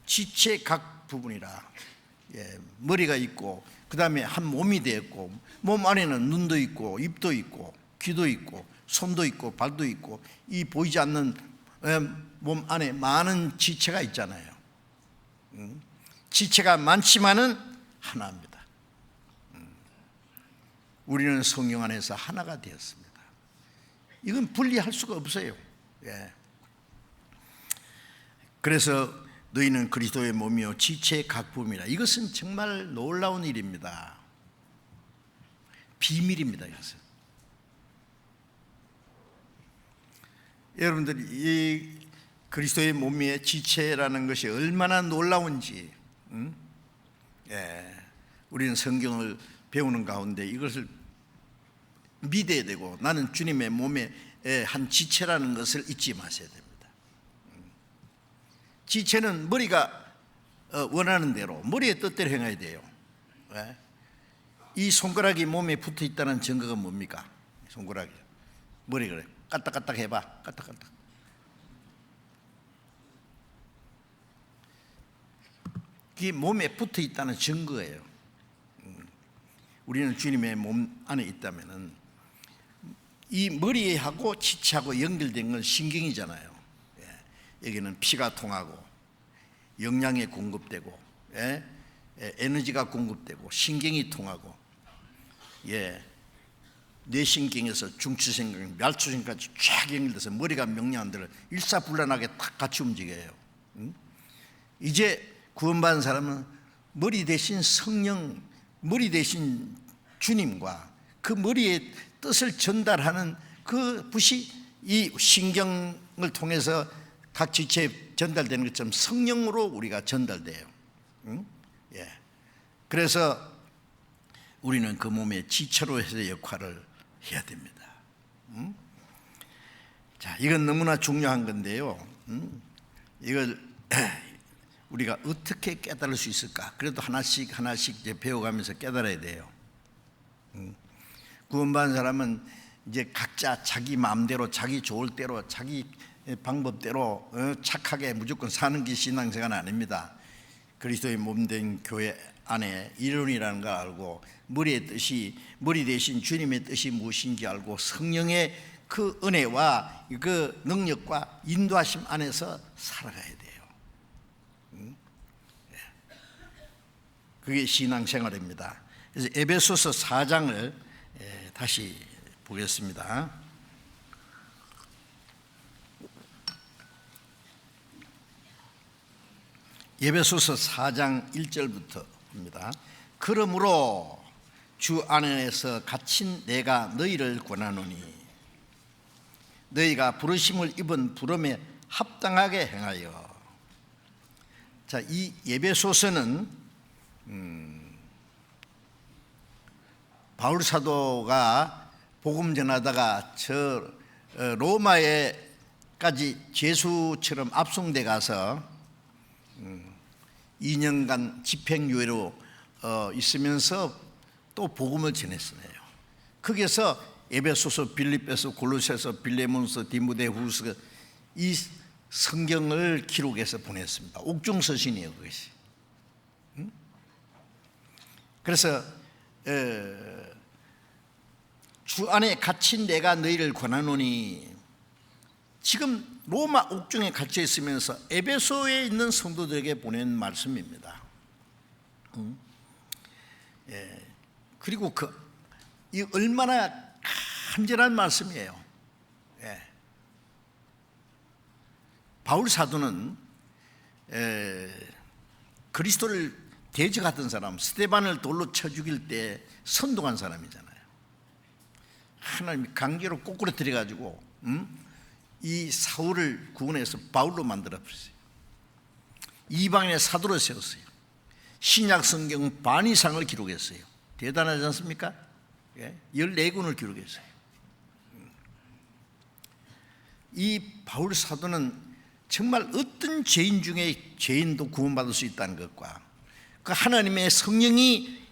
지체 각 부분이라. 머리가 있고 그 다음에 한 몸이 되었고 몸 안에는 눈도 있고 입도 있고 귀도 있고 손도 있고 발도 있고 이 보이지 않는 몸 안에 많은 지체가 있잖아요. 지체가 많지만은 하나입니다. 우리는 성령 안에서 하나가 되었습니다. 이건 분리할 수가 없어요. 그래서 너희는 그리스도의 몸이요 지체의 각 부분이라. 이것은 정말 놀라운 일입니다. 비밀입니다. 이것은 여러분들이 이 그리스도의 몸의 지체라는 것이 얼마나 놀라운지 우리는 성경을 배우는 가운데 이것을 믿어야 되고, 나는 주님의 몸의 한 지체라는 것을 잊지 마셔야 됩니다. 지체는 머리가 원하는 대로 머리의 뜻대로 행해야 돼요. 이 손가락이 몸에 붙어 있다는 증거가 뭡니까? 손가락이 머리 그래 까딱까딱 해봐. 까딱까딱. 그게 몸에 붙어 있다는 증거예요. 우리는 주님의 몸 안에 있다면은 이 머리하고 지체하고 연결된 건 신경이잖아요. 여기는 피가 통하고 영양이 공급되고 에너지가 공급되고 신경이 통하고 뇌신경에서 중추신경, 멸추신경까지 쫙 연결돼서 머리가 명령한 대로 일사불란하게 딱 같이 움직여요. 이제 구원받은 사람은 머리 대신 성령, 머리 대신 주님과 그 머리의 뜻을 전달하는 그 붓이 이 신경을 통해서 각 지체에 전달되는 것처럼 성령으로 우리가 전달돼요. 그래서 우리는 그 몸의 지체로 해서 역할을 해야 됩니다. 자, 이건 너무나 중요한 건데요. 이걸 우리가 어떻게 깨달을 수 있을까? 그래도 하나씩 이제 배워가면서 깨달아야 돼요. 구원받은 사람은 이제 각자 자기 마음대로, 자기 좋을 대로, 자기 방법대로 착하게 무조건 사는 게 신앙생활은 아닙니다. 그리스도의 몸된 교회 안에 이론이라는 걸 알고, 머리 대신 주님의 뜻이 무엇인지 알고, 성령의 그 은혜와 그 능력과 인도하심 안에서 살아가야 돼요. 그게 신앙생활입니다. 그래서 에베소서 4장을 다시 보겠습니다. 에베소서 4장 1절부터 봅니다. 그러므로 주 안에서 갇힌 내가 너희를 권하노니 너희가 부르심을 입은 부름에 합당하게 행하여. 자, 이 에베소서는 바울 사도가 복음 전하다가 저 로마에까지 죄수처럼 압송돼 가서 2년간 집행유예로 있으면서 또 복음을 전했어요. 거기서 에베소서, 빌립보서, 골로새서, 빌레몬서, 디모데후서 이 성경을 기록해서 보냈습니다. 옥중서신이에요, 그것이. 그래서 주 안에 갇힌 내가 너희를 권하노니, 지금 로마 옥중에 갇혀 있으면서 에베소에 있는 성도들에게 보낸 말씀입니다. 그리고 이 얼마나 간절한 말씀이에요. 바울 사도는 그리스도를 대적하던 사람, 스데반을 돌로 쳐 죽일 때 선동한 사람이잖아요. 하나님이 강제로 거꾸로 들여가지고 이 사울을 구원해서 바울로 만들어버렸어요. 이방인의 사도로 세웠어요. 신약 성경 반 이상을 기록했어요. 대단하지 않습니까? 14권을 기록했어요. 이 바울 사도는 정말 어떤 죄인 중에 죄인도 구원받을 수 있다는 것과 그 하나님의 성령이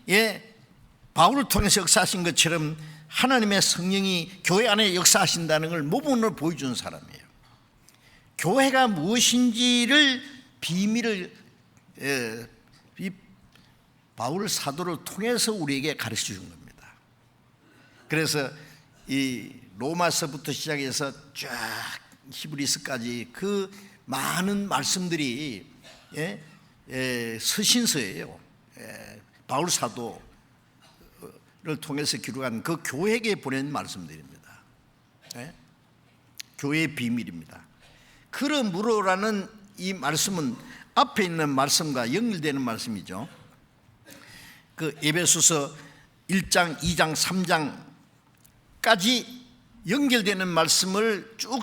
바울을 통해서 역사하신 것처럼 하나님의 성령이 교회 안에 역사하신다는 걸 모범으로 보여주는 사람이에요. 교회가 무엇인지를 비밀을 이 바울 사도를 통해서 우리에게 가르쳐 준 겁니다. 그래서 이 로마서부터 시작해서 쫙 히브리서까지 그 많은 말씀들이 서신서예요. 바울 사도를 통해서 기록한 그 교회에게 보낸 말씀들입니다. 교회의 비밀입니다. 그러므로라는 이 말씀은 앞에 있는 말씀과 연결되는 말씀이죠. 그 에베소서 1장, 2장, 3장까지 연결되는 말씀을 쭉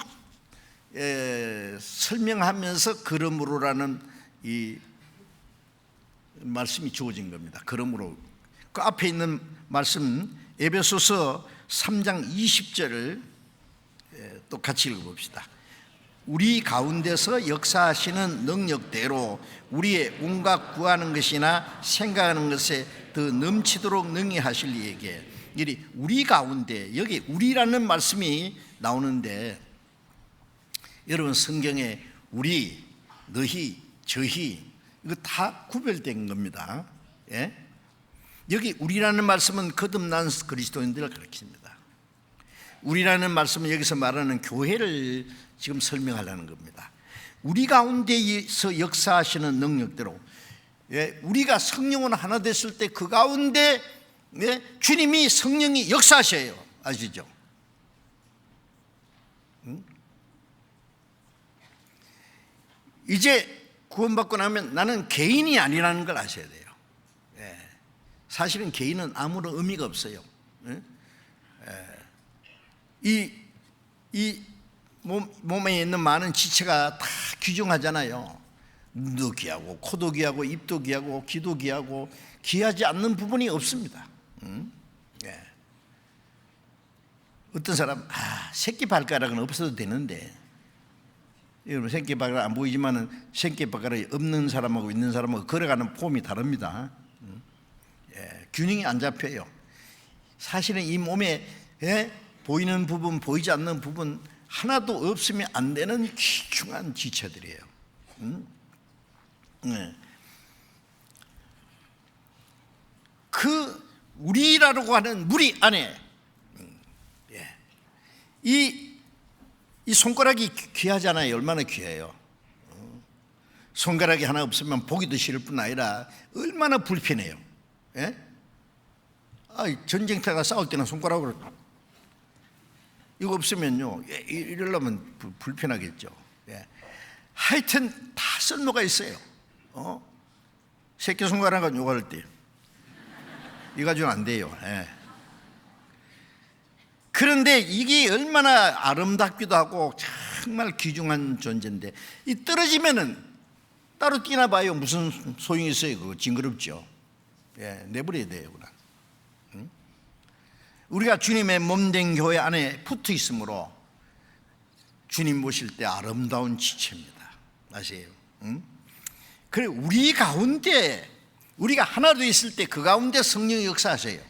설명하면서 그러므로라는 이 말씀이 주어진 겁니다. 그러므로 그 앞에 있는 말씀 에베소서 3장 20절을 또 같이 읽어봅시다. 우리 가운데서 역사하시는 능력대로 우리의 온갖 구하는 것이나 생각하는 것에 더 넘치도록 능히 하실 이에게. 우리 가운데, 여기 우리라는 말씀이 나오는데 여러분 성경에 우리, 너희, 저희 이거 다 구별된 겁니다. 여기 우리라는 말씀은 거듭난 그리스도인들을 가리킵니다. 우리라는 말씀은 여기서 말하는 교회를 지금 설명하려는 겁니다. 우리 가운데에서 역사하시는 능력대로 우리가 성령으로 하나 됐을 때 그 가운데 주님이 성령이 역사하셔요. 아시죠? 이제 구원받고 나면 나는 개인이 아니라는 걸 아셔야 돼요. 사실은 개인은 아무런 의미가 없어요. 이 몸에 있는 많은 지체가 다 귀중하잖아요. 눈도 귀하고 코도 귀하고 입도 귀하고 귀도 귀하고 귀하지 않는 부분이 없습니다. 어떤 사람 새끼 발가락은 없어도 되는데 여러분 새끼 발가락 안 보이지만은 새끼 발가락이 없는 사람하고 있는 사람하고 걸어가는 폼이 다릅니다. 균형이 안 잡혀요. 사실은 이 몸에 보이는 부분 보이지 않는 부분 하나도 없으면 안 되는 귀중한 지체들이에요. 그 우리라고 하는 무리 안에 이 손가락이 귀하잖아요. 얼마나 귀해요. 손가락이 하나 없으면 보기도 싫을 뿐 아니라 얼마나 불편해요. 전쟁터가 싸울 때는 손가락으로 이거 없으면요 이러려면 불편하겠죠. 하여튼 다 쓸모가 있어요. 새끼손가락은 요거 할 때 이거 가지고는 안 돼요. 그런데 이게 얼마나 아름답기도 하고 정말 귀중한 존재인데 이 떨어지면은 따로 뛰나 봐요. 무슨 소용이 있어요. 그거 징그럽죠. 내버려야 돼요. 우리가 주님의 몸된 교회 안에 붙어 있으므로 주님 모실 때 아름다운 지체입니다. 아세요? 그래 우리 가운데 우리가 하나 되어 있을 때 그 가운데 성령이 역사하세요.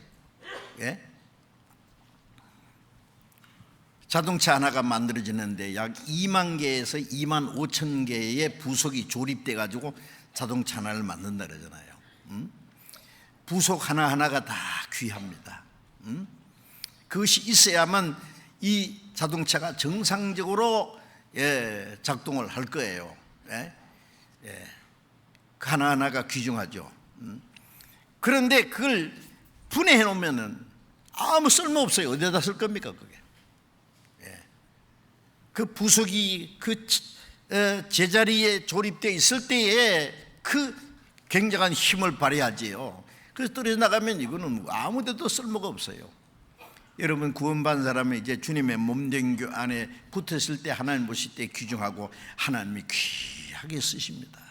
자동차 하나가 만들어지는데 약 2만 개에서 2만 5천 개의 부속이 조립돼 가지고 자동차 하나를 만든다 그러잖아요. 부속 하나하나가 다 귀합니다. 그것이 있어야만 이 자동차가 정상적으로 작동을 할 거예요. 그 하나하나가 귀중하죠. 그런데 그걸 분해해 놓으면은 아무 쓸모 없어요. 어디다 쓸 겁니까 그게? 그 부속이 그 제자리에 조립되어 있을 때에 그 굉장한 힘을 발휘하지요. 그래서 떨어져 나가면 이거는 아무데도 쓸모가 없어요. 여러분, 구원받은 사람이 이제 주님의 몸된 교 안에 붙었을 때 하나님 보실 때 귀중하고 하나님이 귀하게 쓰십니다.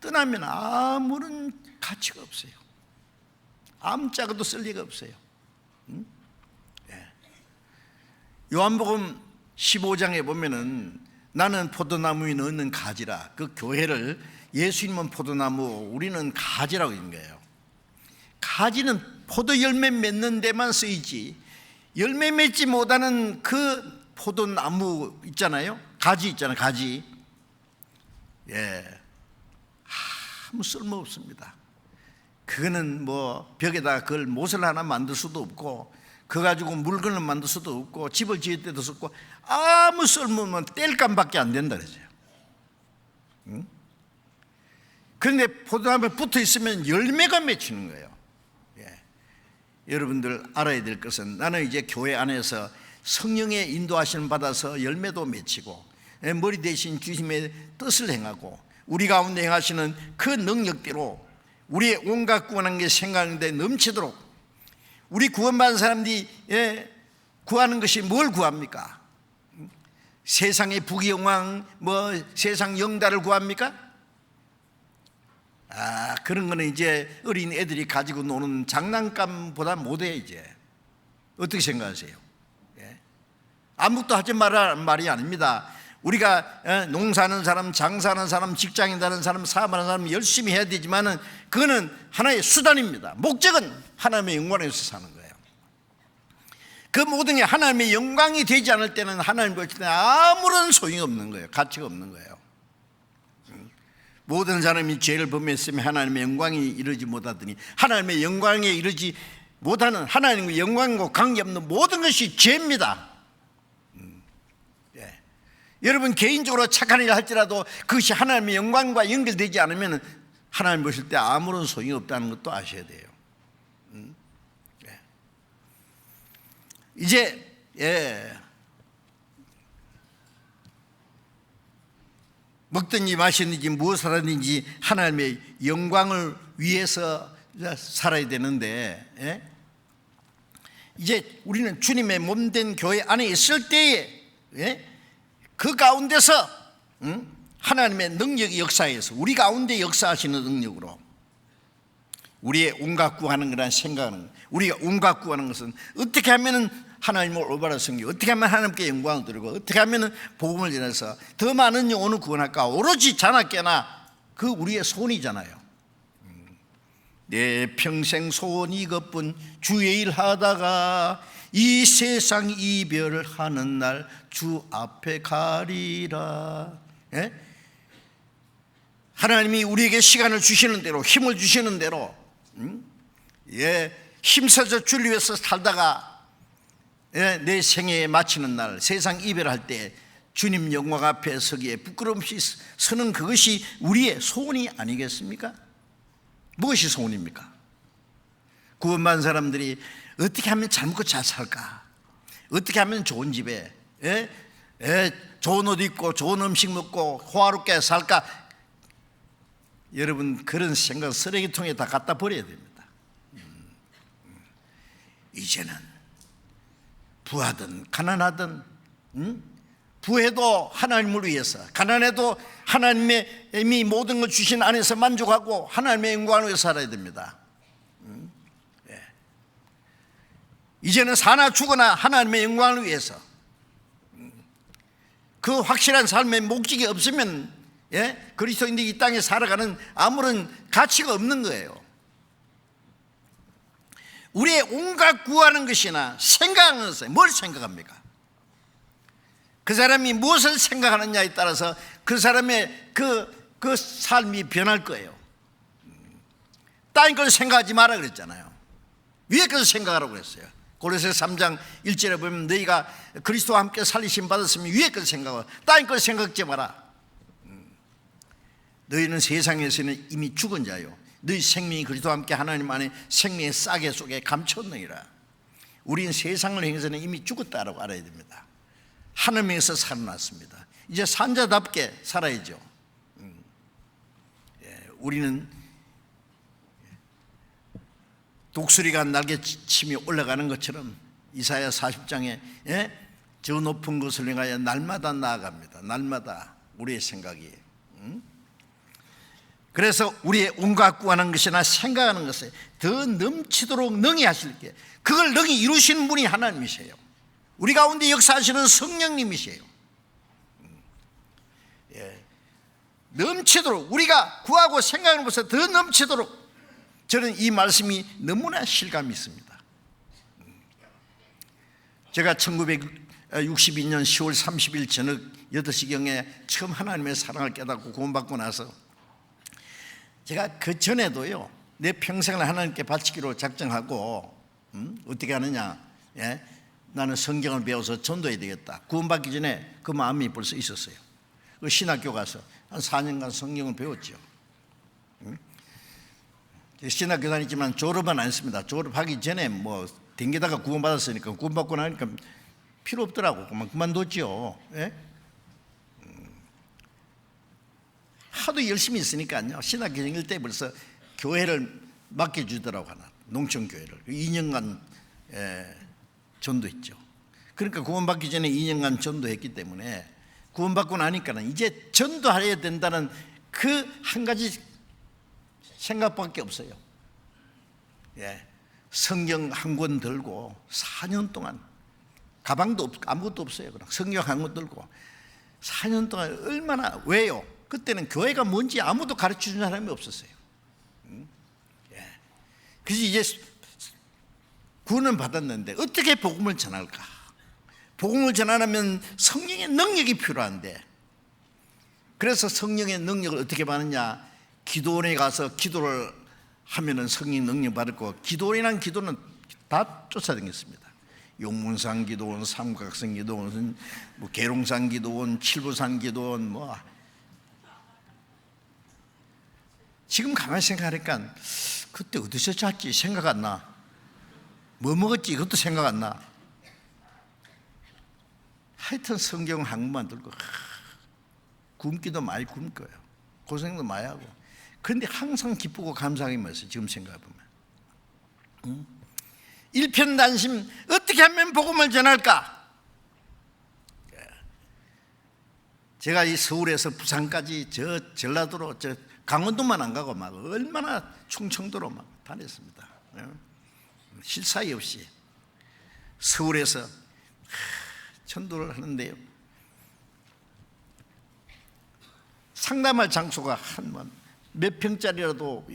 떠나면 아무런 가치가 없어요. 아무짝에도 쓸 리가 없어요. 요한복음 15장에 보면은 나는 포도나무 위에 넣는 가지라, 그 교회를 예수님은 포도나무, 우리는 가지라고 있는 거예요. 가지는 포도 열매 맺는 데만 쓰이지 열매 맺지 못하는 그 포도나무 있잖아요. 가지 있잖아요. 가지. 아무 쓸모 없습니다. 그거는 뭐 벽에다 그걸 못을 하나 만들 수도 없고, 그거 가지고 물건을 만들 수도 없고, 집을 지을 때도 없고, 아무 쓸모없는 땔감밖에 안 된다 그러죠. 그런데 포도나무에 붙어 있으면 열매가 맺히는 거예요. 여러분들 알아야 될 것은, 나는 이제 교회 안에서 성령의 인도하심을 받아서 열매도 맺히고 머리 대신 주님의 뜻을 행하고 우리 가운데 행하시는 그 능력대로 우리의 온갖 구원한 게 생각하는데 넘치도록, 우리 구원받은 사람들이 구하는 것이 뭘 구합니까? 세상의 부귀영광, 뭐 세상 영달을 구합니까? 그런 거는 이제 어린 애들이 가지고 노는 장난감보다 못해. 이제 어떻게 생각하세요? 아무것도 하지 말라는 말이 아닙니다. 우리가 농사하는 사람, 장사하는 사람, 직장인 다는 사람, 사업하는 사람 열심히 해야 되지만은 그거는 하나의 수단입니다. 목적은 하나님의 영광을 위해서 사는 거예요. 그 모든 게 하나님의 영광이 되지 않을 때는 하나님 볼 때 아무런 소용이 없는 거예요. 가치가 없는 거예요. 모든 사람이 죄를 범했으면 하나님의 영광이 이르지 못하더니, 하나님의 영광에 이르지 못하는, 하나님의 영광과 관계없는 모든 것이 죄입니다. 여러분, 개인적으로 착한 일을 할지라도 그것이 하나님의 영광과 연결되지 않으면 하나님 보실 때 아무런 소용이 없다는 것도 아셔야 돼요. 이제 먹든지 마시든지 무엇을 하든지 하나님의 영광을 위해서 살아야 되는데, 이제 우리는 주님의 몸된 교회 안에 있을 때에 그 가운데서 하나님의 능력이 역사해서 우리 가운데 역사하시는 능력으로 우리의 온갖 구하는 거란 생각하는, 우리가 온갖 구하는 것은 어떻게 하면 하나님을 올바로 섬기고, 어떻게 하면 하나님께 영광을 드리고, 어떻게 하면 복음을 전해서 더 많은 영혼을 구원할까, 오로지 자나깨나 그 우리의 소원이잖아요. 내 평생 소원이 이것뿐, 주의 일 하다가 이 세상 이별을 하는 날 주 앞에 가리라. 하나님이 우리에게 시간을 주시는 대로, 힘을 주시는 대로 힘써서 주를 위해서 살다가 내 생애에 마치는 날, 세상 이별할 때 주님 영광 앞에 서기에 부끄럼 없이 서는 그것이 우리의 소원이 아니겠습니까? 무엇이 소원입니까? 구원받은 사람들이 어떻게 하면 잘 먹고 잘 살까? 어떻게 하면 좋은 집에 좋은 옷 입고 좋은 음식 먹고 호화롭게 살까? 여러분, 그런 생각 쓰레기통에 다 갖다 버려야 됩니다. 이제는 부하든 가난하든, 부해도 하나님을 위해서, 가난해도 하나님의 이미 모든 걸 주신 안에서 만족하고 하나님의 영광을 위해서 살아야 됩니다. 이제는 사나 죽거나 하나님의 영광을 위해서, 그 확실한 삶의 목적이 없으면 그리스도인들이 이 땅에 살아가는 아무런 가치가 없는 거예요. 우리의 온갖 구하는 것이나 생각하는 것은 뭘 생각합니까? 그 사람이 무엇을 생각하느냐에 따라서 그 사람의 그 삶이 변할 거예요. 땅 걸 생각하지 마라 그랬잖아요. 위에 것을 생각하라고 그랬어요. 고린도서 3장 1절에 보면 너희가 그리스도와 함께 살리심 받았으면 위에 것을 생각하고 땅 걸 생각지 마라. 너희는 세상에서는 이미 죽은 자요, 너희 생명이 그리스도와 함께 하나님 안에 생명의 싸개 속에 감췄느니라. 우리는 세상을 향해서는 이미 죽었다라고 알아야 됩니다. 하나님에서 살아났습니다. 이제 산자답게 살아야죠. 우리는 독수리가 날개침이 올라가는 것처럼 이사야 40장에 저 높은 곳을 향하여 날마다 나아갑니다. 날마다 우리의 생각이. 그래서 우리의 온갖 구하는 것이나 생각하는 것에 더 넘치도록 능히 하실 게, 그걸 능히 이루시는 분이 하나님이세요. 우리 가운데 역사하시는 성령님이세요. 넘치도록, 우리가 구하고 생각하는 것에 더 넘치도록, 저는 이 말씀이 너무나 실감이 있습니다. 제가 1962년 10월 30일 저녁 8시경에 처음 하나님의 사랑을 깨닫고 구원받고 나서 제가 그 전에도요, 내 평생을 하나님께 바치기로 작정하고 어떻게 하느냐, 나는 성경을 배워서 전도해야 되겠다. 구원받기 전에 그 마음이 벌써 있었어요. 그 신학교 가서 한 4년간 성경을 배웠죠. 신학교 다녔지만 졸업은 안 했습니다. 졸업하기 전에 뭐 댕기다가 구원받았으니까, 구원받고 나니까 필요 없더라고. 그만뒀죠. 하도 열심히 있으니까요, 신학교 다닐 때 벌써 교회를 맡겨주더라고. 하나 농촌교회를 2년간 전도했죠. 그러니까 구원받기 전에 2년간 전도했기 때문에 구원받고 나니까는 이제 전도해야 된다는 그 한 가지 생각밖에 없어요. 성경 한 권 들고 4년 동안, 가방도 아무것도 없어요. 그냥 성경 한 권 들고 4년 동안 얼마나, 왜요? 그때는 교회가 뭔지 아무도 가르쳐준 사람이 없었어요. 그래서 이제 구원은 받았는데 어떻게 복음을 전할까? 복음을 전하려면 성령의 능력이 필요한데, 그래서 성령의 능력을 어떻게 받느냐? 기도원에 가서 기도를 하면은 성령 능력 받을 거. 기도원이란 기도는 다 쫓아다녔습니다. 용문산 기도원, 삼각산 기도원, 뭐 계룡산 기도원, 칠부산 기도원, 뭐. 지금 가만히 생각하니까 그때 어디서 잤지 생각 안 나. 뭐 먹었지 그것도 생각 안 나. 하여튼 성경 한 권만 들고 굶기도 많이 굶고요, 고생도 많이 하고. 그런데 항상 기쁘고 감사하게 먹었어요. 지금 생각해보면. 일편단심, 어떻게 하면 복음을 전할까? 제가 이 서울에서 부산까지 저 전라도로, 저 강원도만 안 가고 막 얼마나 충청도로 막 다녔습니다. 쉴 사이 없이 서울에서 전도를 하는데요, 상담할 장소가 한 몇 평짜리라도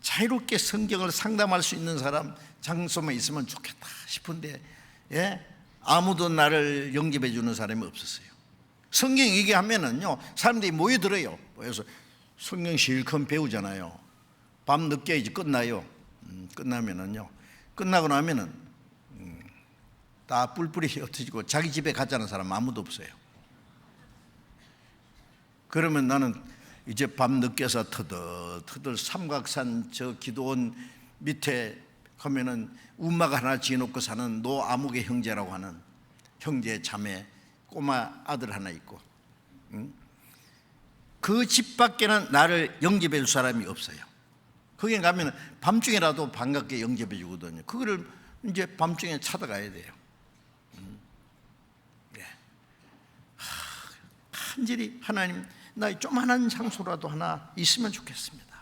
자유롭게 성경을 상담할 수 있는 사람 장소만 있으면 좋겠다 싶은데, 아무도 나를 영접해 주는 사람이 없었어요. 성경 얘기하면은요, 사람들이 모여들어요. 모여서 성경 실컷 배우잖아요. 밤 늦게 이제 끝나요. 끝나면은요, 끝나고 나면은 다 뿔뿔이 흩어지고 자기 집에 가자는 사람 아무도 없어요. 그러면 나는 이제 밤 늦게서 터덜터덜 삼각산 저 기도원 밑에 가면은 움막 하나 지어놓고 사는 노아무개 형제라고 하는 형제 자매 꼬마 아들 하나 있고, 그 집 밖에는 나를 영접해 줄 사람이 없어요. 거기 가면 밤중에라도 반갑게 영접해 주거든요. 그거를 이제 밤중에 찾아가야 돼요. 간절히 하나님, 나 조그만한 장소라도 하나 있으면 좋겠습니다.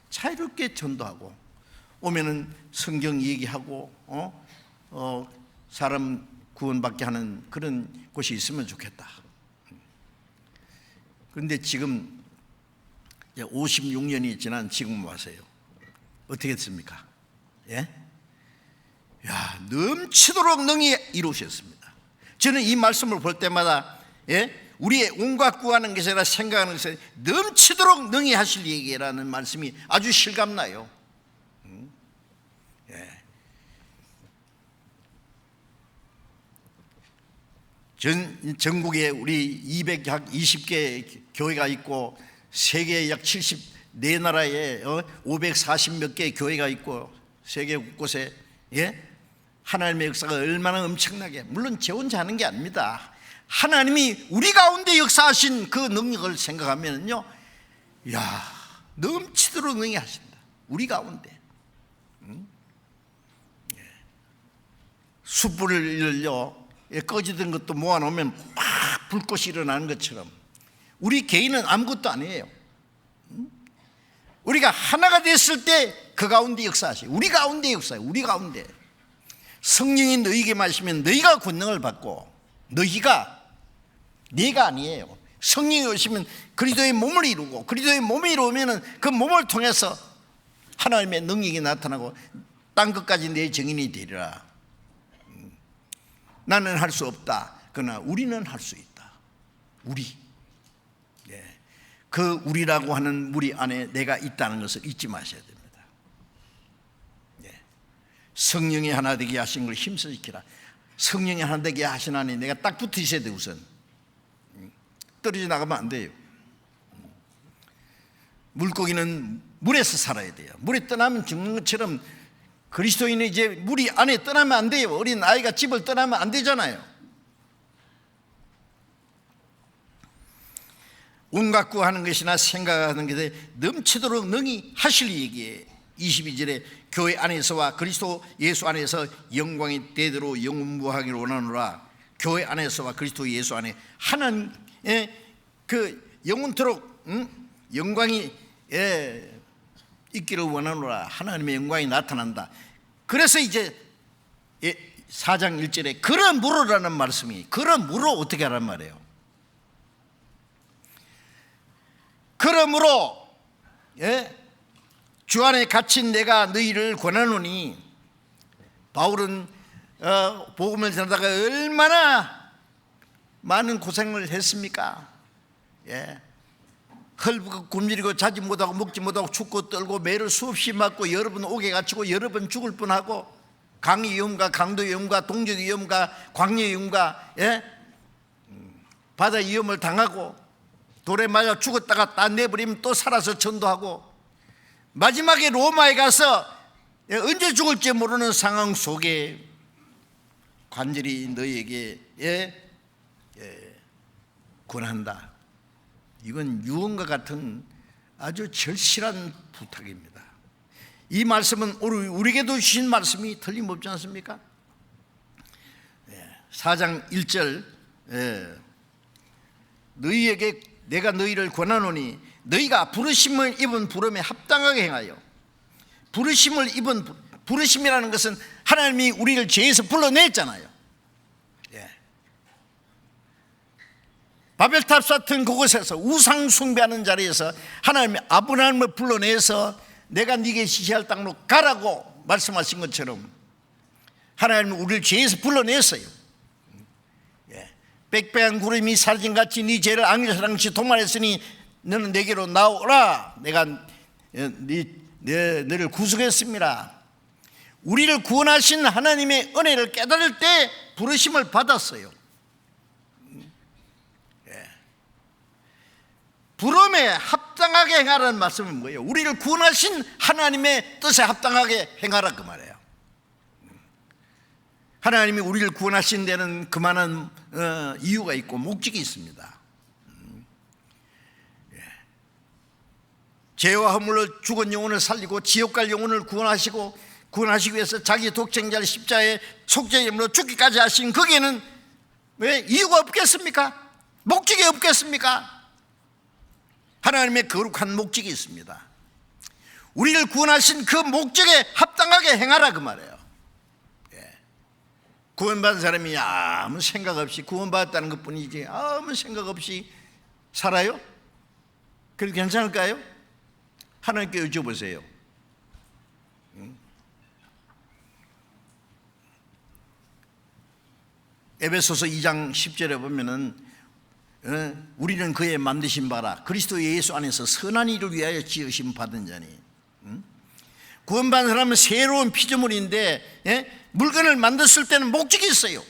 자유롭게 전도하고 오면은 성경 얘기하고 사람 구원받게 하는 그런 곳이 있으면 좋겠다. 그런데 지금 56년이 지난 지금 와서요, 어떻게 됐습니까? 넘치도록 능히 이루셨습니다. 저는 이 말씀을 볼 때마다 우리의 온갖 구하는 것이 아니라 생각하는 것에 넘치도록 능히 하실 얘기라는 말씀이 아주 실감나요. 전국에 우리 220개 교회가 있고 세계에 약 70 네 나라에 540몇 개의 교회가 있고 세계 곳곳에 하나님의 역사가 얼마나 엄청나게, 물론 제 혼자 하는 게 아닙니다. 하나님이 우리 가운데 역사하신 그 능력을 생각하면요, 이야, 넘치도록 능히 하신다. 우리 가운데 숯불을요 꺼지던 것도 모아놓으면 막 불꽃이 일어나는 것처럼 우리 개인은 아무것도 아니에요. 우리가 하나가 됐을 때 그 가운데 역사하시고, 우리 가운데 역사해요. 우리 가운데 성령이 너희에게 마시면 너희가 권능을 받고, 너희가, 네가 아니에요. 성령이 오시면 그리스도의 몸을 이루고, 그리스도의 몸이 이루면 그 몸을 통해서 하나님의 능력이 나타나고 땅 끝까지 내 증인이 되리라. 나는 할 수 없다. 그러나 우리는 할 수 있다. 우리. 그 우리라고 하는 무리 안에 내가 있다는 것을 잊지 마셔야 됩니다. 성령이 하나 되게 하신 걸 힘써 지키라. 성령이 하나 되게 하신 안에 내가 딱 붙어 있어야 돼. 우선 떨어져 나가면 안 돼요. 물고기는 물에서 살아야 돼요. 물에 떠나면 죽는 것처럼 그리스도인은 이제 물이 안에 떠나면 안 돼요. 어린 아이가 집을 떠나면 안 되잖아요. 온갖 구하는 것이나 생각하는 것에 넘치도록 능히 하실 얘기에 22절에 교회 안에서와 그리스도 예수 안에서 영광이 대대로 영원무하기를 원하노라. 교회 안에서와 그리스도 예수 안에 하나님의 그 영원토록 영광이 있기를 원하노라. 하나님의 영광이 나타난다. 그래서 이제 4장 1절에 그러므로라는 말씀이, 그러므로 어떻게 하란 말이에요? 그러므로 주 안에 갇힌 내가 너희를 권하노니, 바울은 복음을 전하다가 얼마나 많은 고생을 했습니까? 헐벗고 굶주리고 자지 못하고 먹지 못하고 춥고 떨고 매를 수없이 맞고 여러 번 옥에 갇히고 여러 번 죽을 뻔하고 강의 위험과 강도 위험과 동족 위험과 광야 위험과 바다 위험을 당하고 돌에 맞아 죽었다가 다 내버리면 또 살아서 전도하고 마지막에 로마에 가서 언제 죽을지 모르는 상황 속에 간절히 너희에게 권한다. 이건 유언과 같은 아주 절실한 부탁입니다. 이 말씀은 우리에게도 주신 말씀이 틀림없지 않습니까? 4장 1절 너희에게 내가 너희를 권하노니 너희가 부르심을 입은 부름에 합당하게 행하여. 부르심을 입은, 부르심이라는 것은 하나님이 우리를 죄에서 불러냈잖아요. 바벨탑 같은 그곳에서 우상 숭배하는 자리에서 하나님이 아브라함을 불러내서 내가 네게 지시할 땅으로 가라고 말씀하신 것처럼 하나님은 우리를 죄에서 불러냈어요. 빽빽한 구름이 사라진같이 네 죄를 안개사랑같이 도말했으니 너는 내게로 나오라. 내가 너를 구속했습니다. 우리를 구원하신 하나님의 은혜를 깨달을 때 부르심을 받았어요. 부름에 합당하게 행하라는 말씀은 뭐예요? 우리를 구원하신 하나님의 뜻에 합당하게 행하라 그 말이에요. 하나님이 우리를 구원하신 데는 그만한 이유가 있고 목적이 있습니다. 죄와 허물로 죽은 영혼을 살리고 지옥 갈 영혼을 구원하시기 위해서 자기 독생자를 십자가에 속죄함으로 죽기까지 하신 거기에는 왜 이유가 없겠습니까? 목적이 없겠습니까? 하나님의 거룩한 목적이 있습니다. 우리를 구원하신 그 목적에 합당하게 행하라 그 말이에요. 구원받은 사람이 아무 생각 없이 구원받았다는 것뿐이지 아무 생각 없이 살아요? 그래도 괜찮을까요? 하나님께 여쭤보세요. 에베소서 2장 10절에 보면은 우리는 그의 만드신 바라 그리스도 예수 안에서 선한 일을 위하여 지으심 받은 자니. 구원받은 사람은 새로운 피조물인데 물건을 만들었을 때는 목적이 있어요.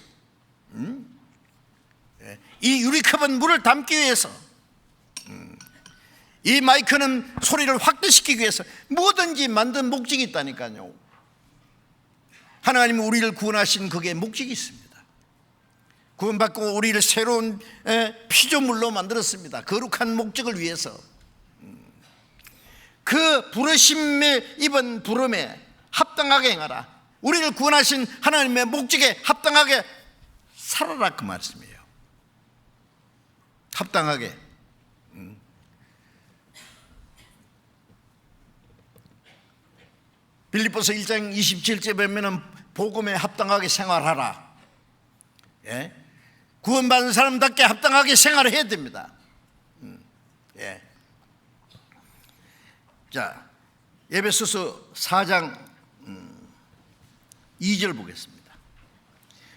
이 유리컵은 물을 담기 위해서, 이 마이크는 소리를 확대시키기 위해서 뭐든지 만든 목적이 있다니까요. 하나님은 우리를 구원하신 그게 목적이 있습니다. 구원받고 우리를 새로운 피조물로 만들었습니다. 거룩한 목적을 위해서. 그 부르심에 입은 부름에 합당하게 행하라. 우리를 구원하신 하나님의 목적에 합당하게 살아라, 그 말씀이에요. 합당하게. 빌립보서 1장 27절에 보면은 복음에 합당하게 생활하라. 예? 구원받은 사람답게 합당하게 생활을 해야 됩니다. 예. 자, 에베소서 4장 2절 보겠습니다.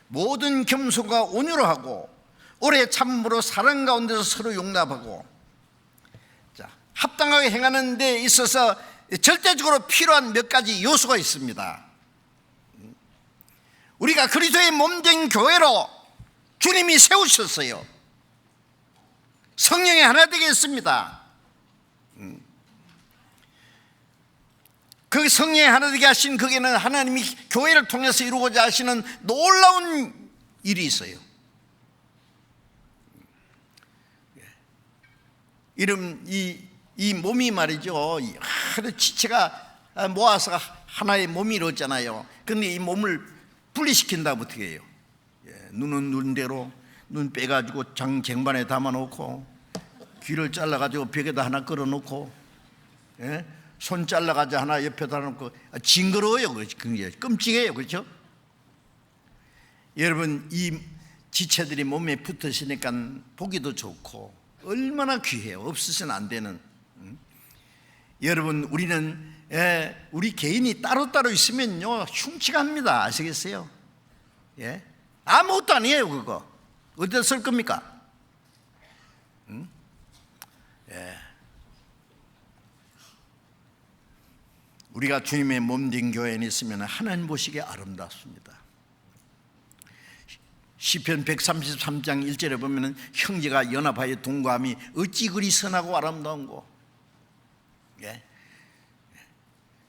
모든 겸손과 온유로 하고 오래 참음으로 사랑 가운데서 서로 용납하고. 자, 합당하게 행하는 데 있어서 절대적으로 필요한 몇 가지 요소가 있습니다. 우리가 그리스도의 몸된 교회로 주님이 세우셨어요. 성령이 하나 되겠습니다. 그 성령이 하나 되게 하신 거기에는 하나님이 교회를 통해서 이루고자 하시는 놀라운 일이 있어요. 이름 이 몸이 말이죠, 하루 지체가 모아서 하나의 몸이 이루었잖아요. 그런데 이 몸을 분리시킨다면 어떻게 해요? 눈은 눈대로 눈 빼가지고 쟁반에 담아놓고, 귀를 잘라가지고 벽에다 하나 끌어놓고, 손 잘라가지고 하나 옆에다 놓고. 징그러워요. 그게 끔찍해요. 그렇죠? 여러분, 이 지체들이 몸에 붙으시니까 보기도 좋고 얼마나 귀해요. 없으면 안 되는. 여러분, 우리는 우리 개인이 따로따로 있으면요 흉측합니다. 아시겠어요? 예? 아무것도 아니에요. 그거 어디다 쓸 겁니까? 예. 우리가 주님의 몸된 교회에 있으면 하나님 보시기에 아름답습니다. 시편 133장 1절에 보면 형제가 연합하여 동거함이 어찌 그리 선하고 아름다운고. 예.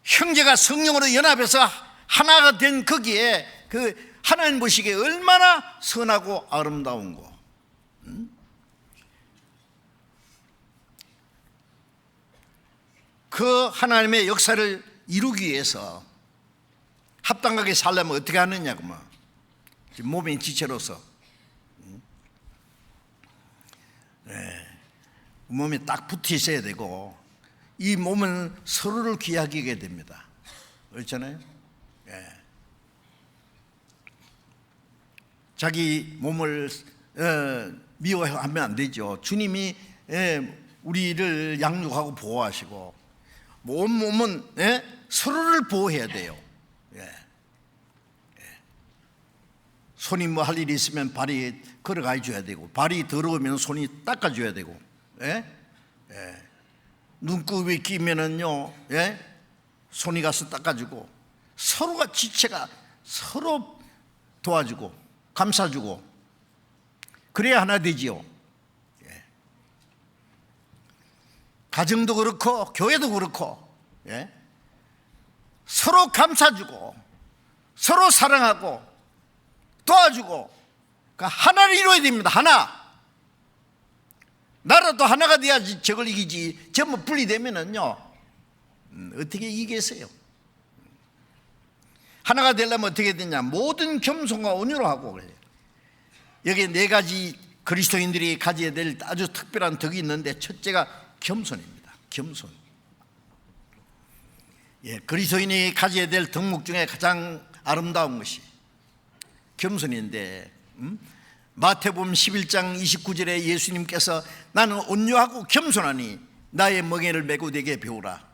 형제가 성령으로 연합해서 하나가 된 거기에 그 하나님 보시기에 얼마나 선하고 아름다운고. 그 하나님의 역사를 이루기 위해서 합당하게 살려면 어떻게 하느냐고. 몸의 지체로서 몸에 딱 붙어 있어야 되고, 이 몸은 서로를 귀하게 하게 됩니다. 그렇잖아요? 자기 몸을 미워하면 안 되죠. 주님이 우리를 양육하고 보호하시고, 몸은 서로를 보호해야 돼요. 손이 뭐 할 일이 있으면 발이 걸어가 줘야 되고, 발이 더러우면 손이 닦아줘야 되고, 눈곱이 끼면은요, 손이 가서 닦아주고, 서로가 지체가 서로 도와주고 감싸주고, 그래야 하나 되지요. 가정도 그렇고 교회도 그렇고, 서로 감싸주고 서로 사랑하고 도와주고, 그러니까 하나를 이루어야 됩니다. 하나. 나라도 하나가 돼야지 적을 이기지. 전부 분리되면은요 어떻게 이기겠어요? 하나가 되려면 어떻게 되냐? 모든 겸손과 온유로 하고 그래요. 여기 네 가지 그리스도인들이 가져야 될 아주 특별한 덕이 있는데, 첫째가 겸손입니다. 겸손. 그리스도인이 가져야 될 덕목 중에 가장 아름다운 것이 겸손인데, 마태복음 11장 29절에 예수님께서 나는 온유하고 겸손하니 나의 멍에를 메고 내게 배우라.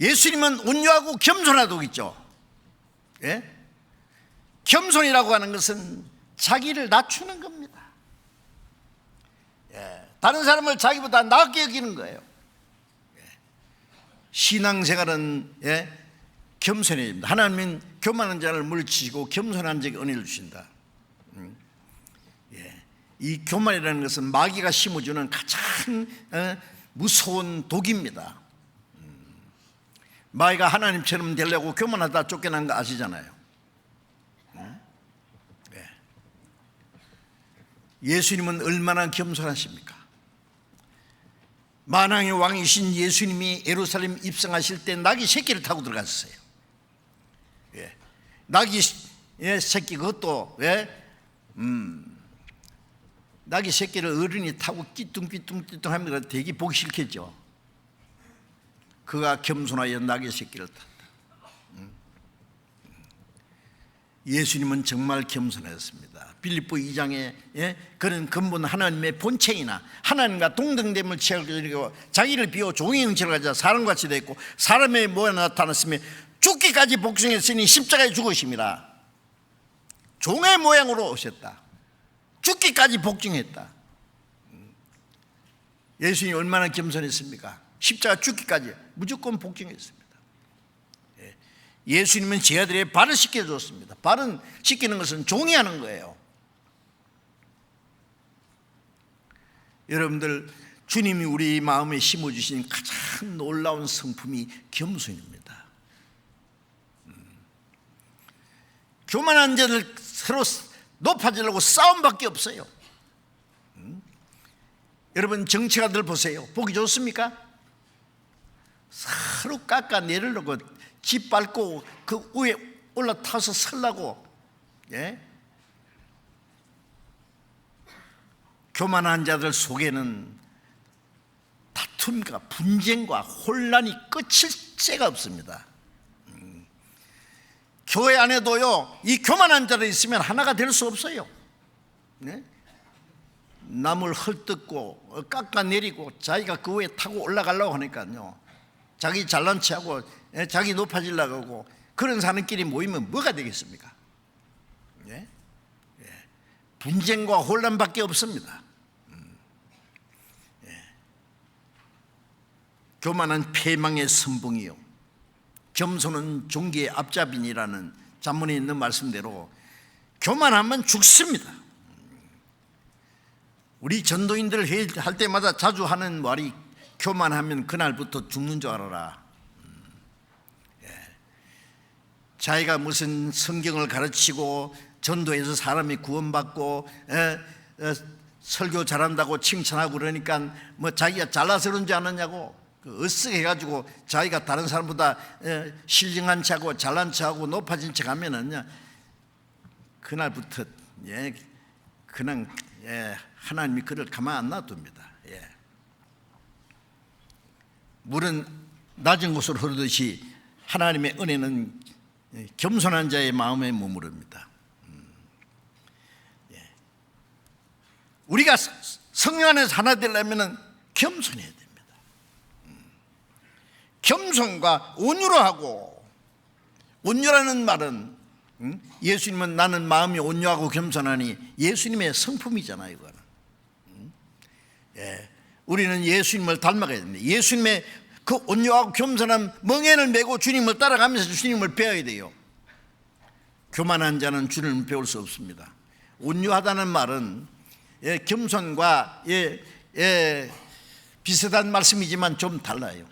예수님은 온유하고 겸손하다고 있죠. 겸손이라고 하는 것은 자기를 낮추는 겁니다. 다른 사람을 자기보다 낮게 여기는 거예요. 신앙생활은 겸손해야 됩니다. 하나님은 교만한 자를 물리치시고 겸손한 자에게 은혜를 주신다. 이 교만이라는 것은 마귀가 심어주는 가장 무서운 독입니다. 마귀가 하나님처럼 되려고 교만하다 쫓겨난 거 아시잖아요. 예수님은 얼마나 겸손하십니까? 만왕의 왕이신 예수님이 예루살렘 입성하실 때 낙이 새끼를 타고 들어갔어요. 낙이 새끼, 그것도 낙이 새끼를 어른이 타고 끼뚱끼뚱 하면 되게 보기 싫겠죠. 그가 겸손하여 낙의 새끼를 탔다. 예수님은 정말 겸손했습니다. 빌립보 2장에 그는 근본 하나님의 본체이나 하나님과 동등됨을 취하고 자기를 비워 종의 형체를 가져 사람같이 됐고 사람의 모양에 나타났으며 죽기까지 복종했으니 십자가에 죽으심이라. 종의 모양으로 오셨다. 죽기까지 복종했다. 예수님이 얼마나 겸손했습니까? 십자가 죽기까지 무조건 복종했습니다. 예수님은 제 아들의 발을 씻겨줬습니다. 발은 씻기는 것은 종이 하는 거예요. 여러분들, 주님이 우리 마음에 심어주신 가장 놀라운 성품이 겸손입니다. 교만한 자들 서로 높아지려고 싸움밖에 없어요. 여러분, 정치가들 보세요. 보기 좋습니까? 서로 깎아내리려고 짓밟고 그 위에 올라타서 설라고. 교만한 자들 속에는 다툼과 분쟁과 혼란이 끝일 새가 없습니다. 교회 안에도요, 이 교만한 자들 있으면 하나가 될 수 없어요. 남을 헐뜯고 깎아내리고 자기가 그 위에 타고 올라가려고 하니까요, 자기 잘난 체하고 자기 높아지려고 하고 그런 사람끼리 모이면 뭐가 되겠습니까? 분쟁과 혼란밖에 없습니다. 교만은 패망의 선봉이요 겸손은 종기의 앞잡이니라는 잠문에 있는 말씀대로 교만하면 죽습니다. 우리 전도인들 회의할 때마다 자주 하는 말이 교만하면 그날부터 죽는 줄 알아라. 자기가 무슨 성경을 가르치고 전도해서 사람이 구원받고 설교 잘한다고 칭찬하고 그러니까 뭐 자기가 잘나서 그런 줄 아느냐고 으쓱해가지고 자기가 다른 사람보다 신령한 척하고 잘난 척하고 높아진 척하면은 그날부터 그냥 하나님이 그를 가만 안 놔둡니다. 물은 낮은 곳으로 흐르듯이 하나님의 은혜는 겸손한 자의 마음에 머무릅니다. 우리가 성령 안에서 하나 되려면 겸손해야 됩니다. 겸손과 온유로 하고, 온유라는 말은 예수님은 나는 마음이 온유하고 겸손하니 예수님의 성품이잖아요. 이거는. 우리는 예수님을 닮아가야 됩니다. 예수님의 그 온유하고 겸손한 멍에를 메고 주님을 따라가면서 주님을 배워야 돼요. 교만한 자는 주님을 배울 수 없습니다. 온유하다는 말은 겸손과 비슷한 말씀이지만 좀 달라요.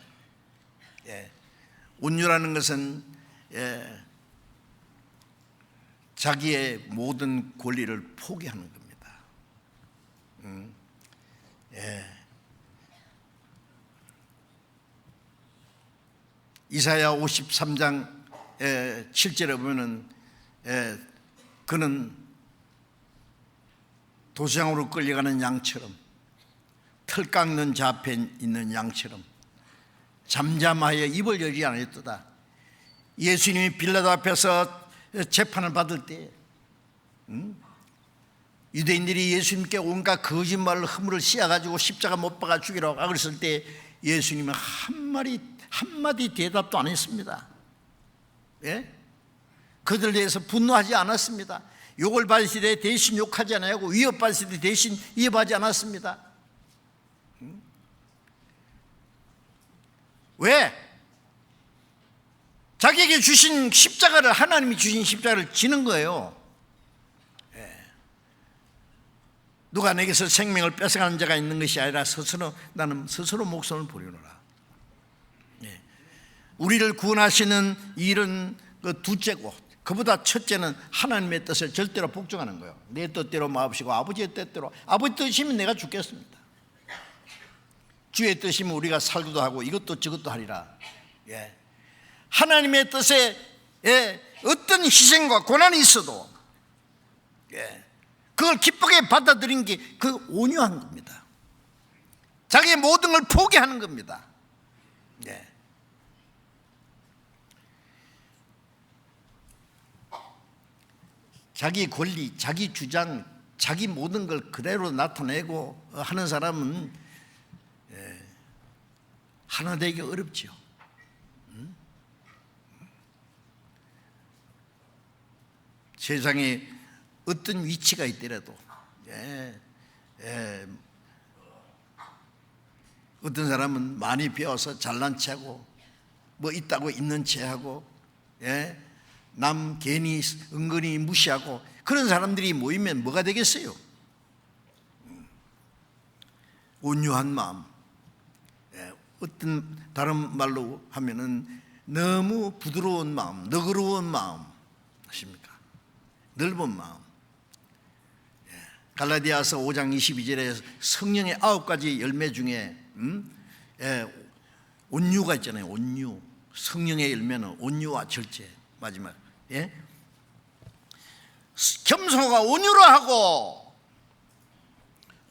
온유라는 것은 자기의 모든 권리를 포기하는 겁니다. 이사야 53장 7절에 보면은 그는 도시장으로 끌려가는 양처럼, 털 깎는 자 앞에 있는 양처럼 잠잠하여 입을 열지 않았도다. 예수님이 빌라도 앞에서 재판을 받을 때 유대인들이 예수님께 온갖 거짓말을 허물을 씌워가지고 십자가 못 박아 죽이라고 그랬을 때 예수님은 한마디 대답도 안 했습니다. 그들에 대해서 분노하지 않았습니다. 욕을 받으실 때 대신 욕하지 않았고 위협받으실 때 대신 위협하지 않았습니다. 왜? 자기에게 주신 십자가를, 하나님이 주신 십자가를 지는 거예요. 누가 내게서 생명을 뺏어가는 자가 있는 것이 아니라 나는 스스로 목숨을 버리노라. 예. 우리를 구원하시는 일은 그 둘째고, 그보다 첫째는 하나님의 뜻을 절대로 복종하는 거예요. 내 뜻대로 마옵시고 아버지의 뜻대로. 아버지 뜻이면 내가 죽겠습니다. 주의 뜻이면 우리가 살기도 하고 이것도 저것도 하리라. 예. 하나님의 뜻에 어떤 희생과 고난이 있어도 그걸 기쁘게 받아들인 게 그 온유한 겁니다. 자기의 모든 걸 포기하는 겁니다. 자기 권리, 자기 주장, 자기 모든 걸 그대로 나타내고 하는 사람은 하나 되기 어렵죠. 세상에 어떤 위치가 있더라도 어떤 사람은 많이 배워서 잘난 체하고 뭐 있다고 있는 체하고 남 괜히 은근히 무시하고 그런 사람들이 모이면 뭐가 되겠어요? 온유한 마음, 어떤 다른 말로 하면은 너무 부드러운 마음, 너그러운 마음 아십니까? 넓은 마음. 갈라디아서 5장 22절에 성령의 9가지 열매 중에 온유가 있잖아요. 온유. 성령의 열매는 온유와 절제. 마지막 겸손과 온유로 하고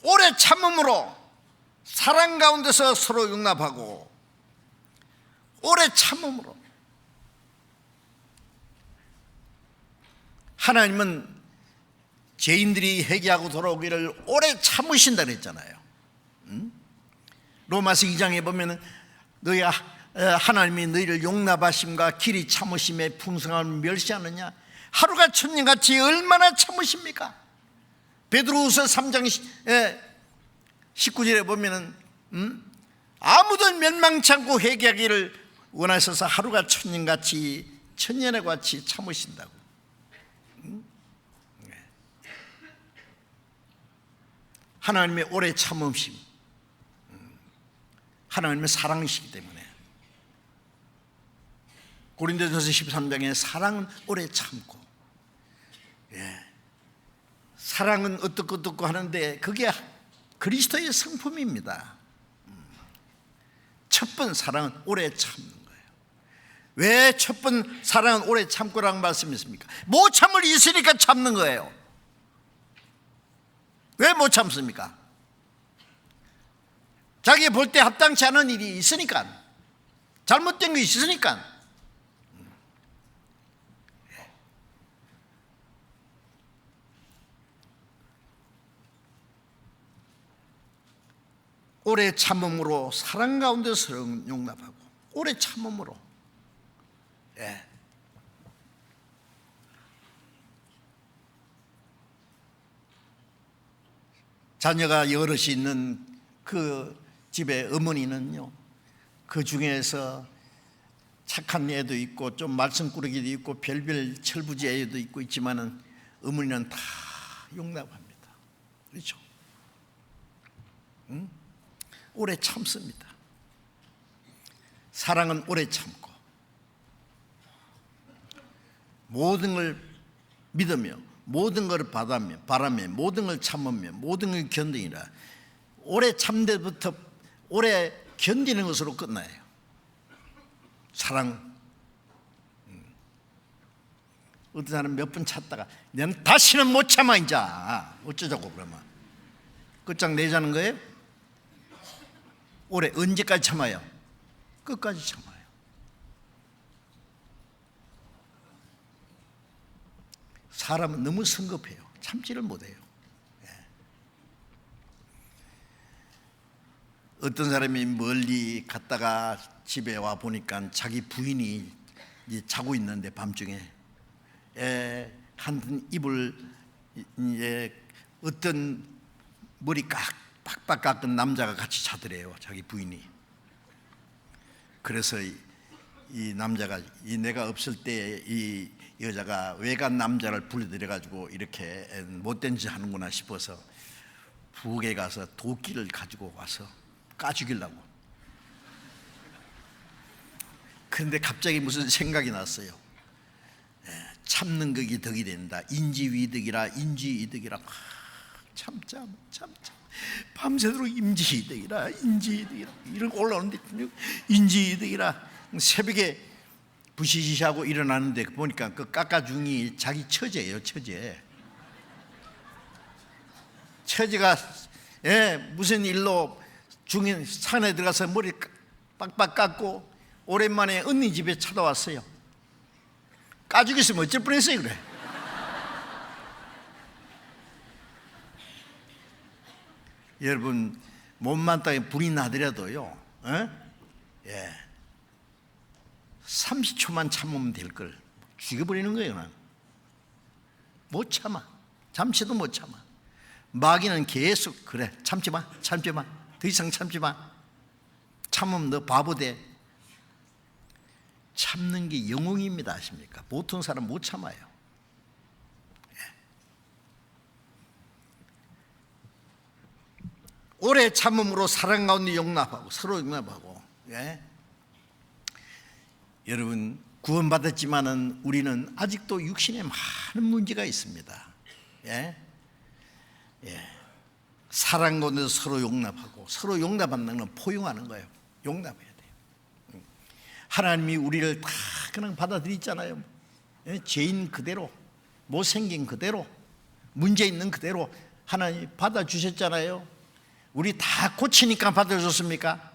오래 참음으로 사랑 가운데서 서로 용납하고 오래 참음으로. 하나님은 죄인들이 회개하고 돌아오기를 오래 참으신다 그랬잖아요. 로마서 2장에 보면 너희 하나님이 너희를 용납하심과 길이 참으심에 풍성함을 멸시하느냐. 하루가 천년같이 얼마나 참으십니까? 베드로후서 3장 19절에 보면 아무도 멸망치 않고 회개하기를 원하셔서 하루가 천년같이 천년의 같이 참으신다고. 하나님의 오래 참으심, 하나님의 사랑이시기 때문에 고린도전서 13장에 사랑은 오래 참고, 사랑은 어떻고 하는데 그게 그리스도의 성품입니다. 첫 번 사랑은 오래 참는 거예요. 왜 첫 번 사랑은 오래 참고라는 말씀이십니까? 못 참을 있으니까 참는 거예요. 왜 못 참습니까? 자기 볼 때 합당치 않은 일이 있으니까, 잘못된 게 있으니까. 오래 참음으로 사랑 가운데서 용납하고 오래 참음으로. 자녀가 여럿이 있는 그 집의 어머니는요, 그 중에서 착한 애도 있고 좀 말썽꾸러기도 있고 별별 철부지 애도 있고 있지만은 어머니는 다 용납합니다. 그렇죠? 오래 참습니다. 사랑은 오래 참고 모든 걸 믿으며 모든 걸 바라며 모든 걸 참으며 모든 걸 견디니라. 오래 참대부터 오래 견디는 것으로 끝나요. 사랑. 어떤 사람 몇 번 찾다가 난 다시는 못 참아 이제 어쩌자고 그러면 끝장 내자는 거예요? 오래 언제까지 참아요? 끝까지 참아요. 사람은 너무 성급해요. 참지를 못해요. 어떤 사람이 멀리 갔다가 집에 와 보니까 자기 부인이 자고 있는데 밤중에 한 이불 어떤 머리 빡빡 깎은 남자가 같이 자더래요. 자기 부인이. 그래서 이 남자가 내가 없을 때 이 여자가 외간 남자를 불러들여 가지고 이렇게 못된 짓 하는구나 싶어서 부엌에 가서 도끼를 가지고 와서 까 죽이려고. 그런데 갑자기 무슨 생각이 났어요. 참는 것이 덕이 된다. 인지위덕이라 인지이덕이라. 참자 밤새도록 인지이덕이라 인지이덕이라 이러고 올라오는데 인지이덕이라. 새벽에 부시시하고 일어나는데 보니까 그 깎아중이 자기 처제예요. 처제가 무슨 일로 중인 산에 들어가서 머리 빡빡 깎고 오랜만에 언니 집에 찾아왔어요. 까죽였으면 어쩔 뻔했어요. 그래. 여러분 몸만 땅에 불이 나더라도요 30초만 참으면 될 걸 죽여버리는 거예요. 난 못 참아. 잠시도 못 참아. 마귀는 계속 그래 참지마 더 이상 참지마. 참으면 너 바보 돼. 참는 게 영웅입니다. 아십니까? 보통 사람 못 참아요. 오래 참음으로 사랑 가운데 용납하고 서로 용납하고. 여러분 구원받았지만은 우리는 아직도 육신에 많은 문제가 있습니다. 사랑 가운데 서로 용납하고, 서로 용납하는 건 포용하는 거예요. 용납해야 돼요. 하나님이 우리를 다 그냥 받아들이잖아요. 죄인 그대로, 못생긴 그대로, 문제 있는 그대로 하나님 받아주셨잖아요. 우리 다 고치니까 받아줬습니까?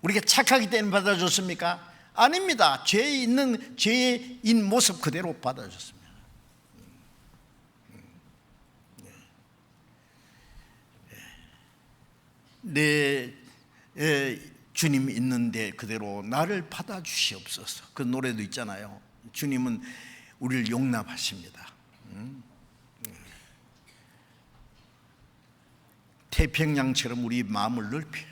우리가 착하기 때문에 받아줬습니까? 아닙니다. 죄인 모습 그대로 받아줬습니다. 내 주님 있는데 그대로 나를 받아주시옵소서. 그 노래도 있잖아요. 주님은 우리를 용납하십니다. 태평양처럼 우리 마음을 넓혀요.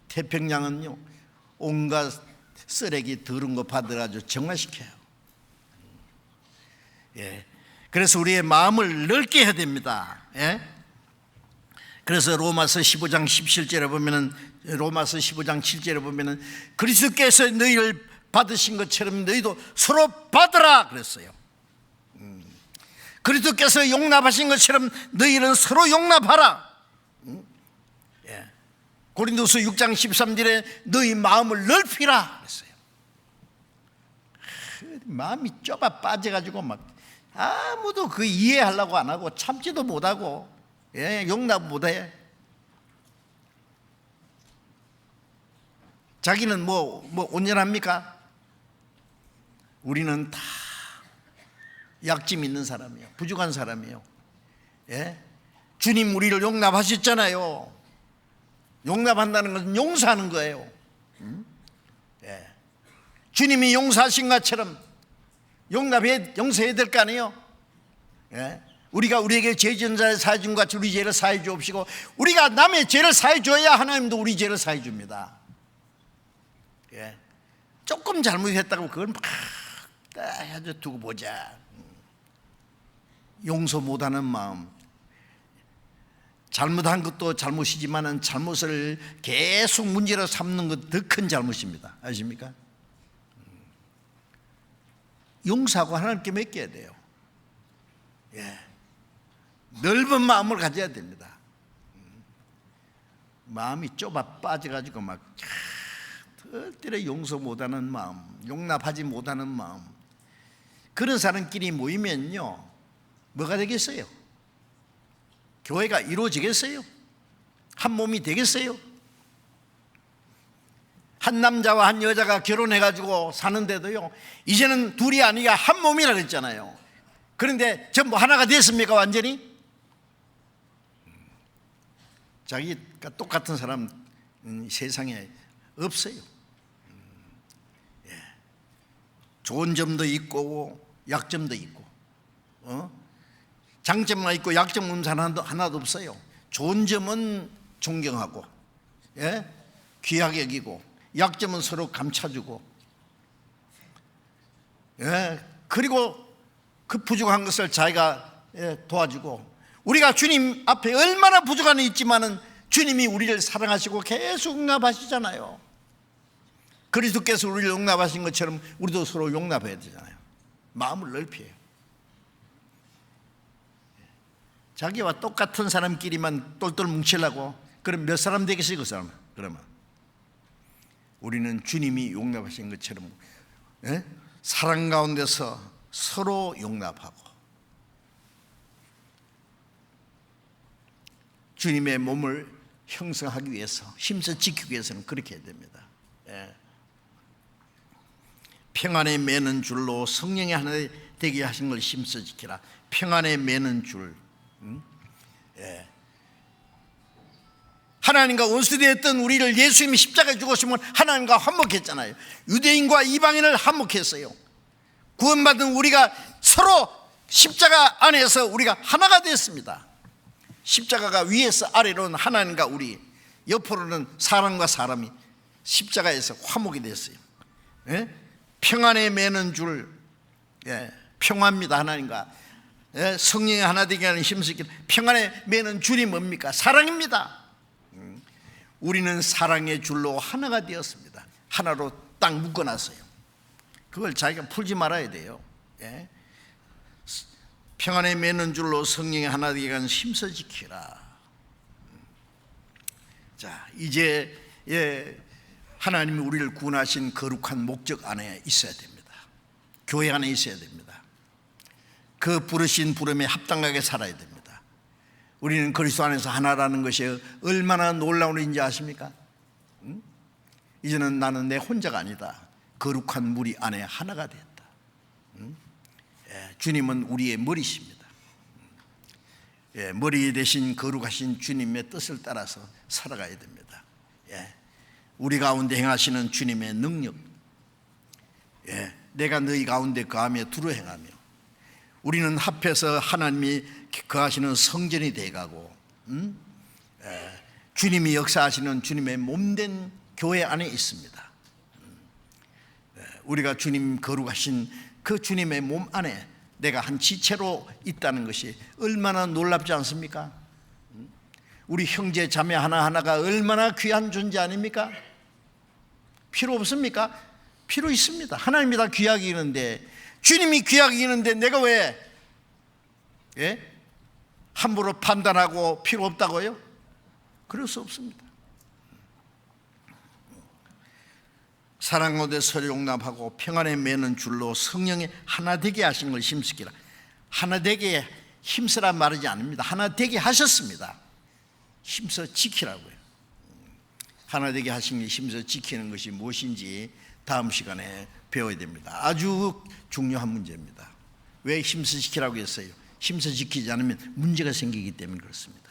태평양은요 온갖 쓰레기 더러운 거 받아가지고 정화시켜요. 그래서 우리의 마음을 넓게 해야 됩니다. 그래서 로마서 15장 17절에 보면은, 로마서 15장 7절에 보면은 그리스도께서 너희를 받으신 것처럼 너희도 서로 받으라 그랬어요. 그리스도께서 용납하신 것처럼 너희는 서로 용납하라. 고린도서 6장 13절에 너희 마음을 넓히라 그랬어요. 마음이 좁아 빠져가지고 막 아무도 그 이해하려고 안 하고 참지도 못하고 용납 못해. 자기는 뭐 온전합니까? 우리는 다 약점 있는 사람이에요. 부족한 사람이에요. 주님 우리를 용납하셨잖아요. 용납한다는 것은 용서하는 거예요. 주님이 용서하신 것처럼 용서해야 될 거 아니에요. 우리가 우리에게 죄 지은 자를 사해 준 것 같이 우리 죄를 사해 주옵시고, 우리가 남의 죄를 사해 줘야 하나님도 우리 죄를 사해 줍니다. 조금 잘못했다고 그걸 막 해줘 두고 보자. 용서 못하는 마음. 잘못한 것도 잘못이지만 잘못을 계속 문제로 삼는 것 더 큰 잘못입니다. 아십니까? 용서하고 하나님께 맡겨야 돼요. 넓은 마음을 가져야 됩니다. 마음이 좁아 빠져가지고 막 절대로 용서 못하는 마음, 용납하지 못하는 마음, 그런 사람끼리 모이면요 뭐가 되겠어요? 교회가 이루어지겠어요? 한 몸이 되겠어요? 한 남자와 한 여자가 결혼해가지고 사는데도요 이제는 둘이 아니라 한 몸이라 그랬잖아요. 그런데 전부 하나가 됐습니까? 완전히? 자기가 똑같은 사람 세상에 없어요. 좋은 점도 있고 약점도 있고, 장점만 있고 약점 없는 사람 하나도 없어요. 좋은 점은 존경하고, 귀하게 여기고, 약점은 서로 감춰주고, 그리고 그 부족한 것을 자기가 도와주고, 우리가 주님 앞에 얼마나 부족한이 있지만은 주님이 우리를 사랑하시고 계속 용납하시잖아요. 그리스도께서 우리를 용납하신 것처럼 우리도 서로 용납해야 되잖아요. 마음을 넓혀요. 자기와 똑같은 사람끼리만 똘똘 뭉치려고, 그럼 몇 사람 되겠어요, 그 사람? 그러면 우리는 주님이 용납하신 것처럼 사랑 가운데서 서로 용납하고 주님의 몸을 형성하기 위해서, 힘써 지키기 위해서는 그렇게 해야 됩니다. 평안에 매는 줄로 성령이 하나 되게 하신 걸 힘써 지키라. 평안에 매는 줄. 하나님과 원수되었던 우리를 예수님이 십자가에 죽으시면 하나님과 화목했잖아요. 유대인과 이방인을 화목했어요. 구원받은 우리가 서로 십자가 안에서 우리가 하나가 됐습니다. 십자가가 위에서 아래로는 하나님과 우리, 옆으로는 사람과 사람이 십자가에서 화목이 됐어요. 평안에 매는 줄, 평화입니다. 하나님과 성령이 하나 되게 하는 힘쓰기. 평안에 매는 줄이 뭡니까? 사랑입니다. 우리는 사랑의 줄로 하나가 되었습니다. 하나로 딱 묶어놨어요. 그걸 자기가 풀지 말아야 돼요. 평안에 매는 줄로 성령이 하나 되게 하는 힘써 지키라. 자, 이제 하나님이 우리를 구원하신 거룩한 목적 안에 있어야 됩니다. 교회 안에 있어야 됩니다. 그 부르신 부름에 합당하게 살아야 됩니다. 우리는 그리스도 안에서 하나라는 것이 얼마나 놀라운 일인지 아십니까? 이제는 나는 내 혼자가 아니다. 거룩한 무리 안에 하나가 됐다. 주님은 우리의 머리십니다. 머리 대신 거룩하신 주님의 뜻을 따라서 살아가야 됩니다. 우리 가운데 행하시는 주님의 능력, 내가 너희 가운데 거하며 두루 행하며, 우리는 합해서 하나님이 거하시는 성전이 되어가고, 주님이 역사하시는 주님의 몸된 교회 안에 있습니다. 우리가 주님 거룩하신 그 주님의 몸 안에 내가 한 지체로 있다는 것이 얼마나 놀랍지 않습니까? 우리 형제 자매 하나하나가 얼마나 귀한 존재 아닙니까? 필요 없습니까? 필요 있습니다. 하나님이 다 귀하게 여기는데, 주님이 귀하게 여기는데 내가 왜 함부로 판단하고 필요 없다고요? 그럴 수 없습니다. 사랑 가운데 서로 용납하고 평안에 매는 줄로 성령이 하나 되게 하신 걸 힘쓰기라. 하나 되게 힘쓰라 말하지 않습니다. 하나 되게 하셨습니다. 힘써 지키라고요. 하나 되게 하신 게 힘써 지키는 것이 무엇인지 다음 시간에 배워야 됩니다. 아주 중요한 문제입니다. 왜 힘써 지키라고 했어요? 힘써 지키지 않으면 문제가 생기기 때문에 그렇습니다.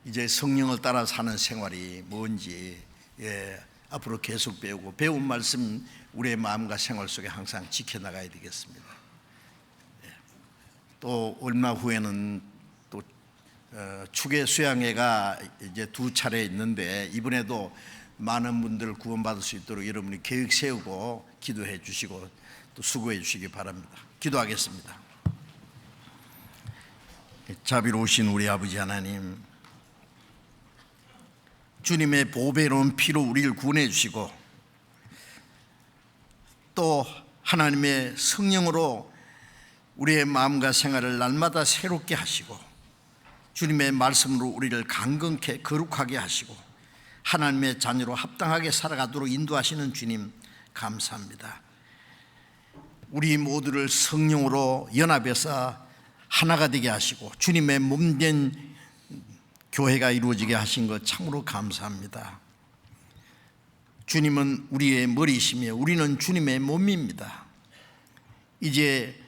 이제 성령을 따라 사는 생활이 뭔지 앞으로 계속 배우고, 배운 말씀 우리의 마음과 생활 속에 항상 지켜나가야 되겠습니다. 또 얼마 후에는 또 축의 수양회가 이제 2차례 있는데, 이번에도 많은 분들 구원받을 수 있도록 여러분이 계획 세우고 기도해 주시고 또 수고해 주시기 바랍니다. 기도하겠습니다. 자비로우신 우리 아버지 하나님, 주님의 보배로운 피로 우리를 구원해 주시고, 또 하나님의 성령으로 우리의 마음과 생활을 날마다 새롭게 하시고, 주님의 말씀으로 우리를 강건케 거룩하게 하시고 하나님의 자녀로 합당하게 살아가도록 인도하시는 주님 감사합니다. 우리 모두를 성령으로 연합해서 하나가 되게 하시고 주님의 몸된 교회가 이루어지게 하신 것 참으로 감사합니다. 주님은 우리의 머리이시며 우리는 주님의 몸입니다. 이제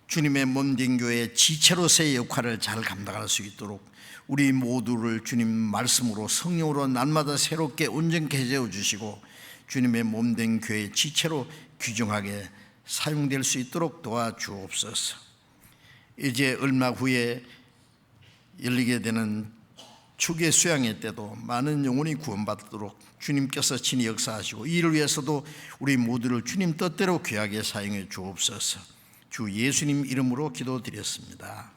주님의 몸된 교회의 지체로서의 역할을 잘 감당할 수 있도록 우리 모두를 주님 말씀으로 성령으로 날마다 새롭게 온전케 해주시고 주님의 몸된 교회의 지체로 귀중하게 사용될 수 있도록 도와주옵소서. 이제 얼마 후에 열리게 되는 추계 수양회 때도 많은 영혼이 구원받도록 주님께서 친히 역사하시고 이를 위해서도 우리 모두를 주님 뜻대로 귀하게 사용해 주옵소서. 주 예수님 이름으로 기도드렸습니다.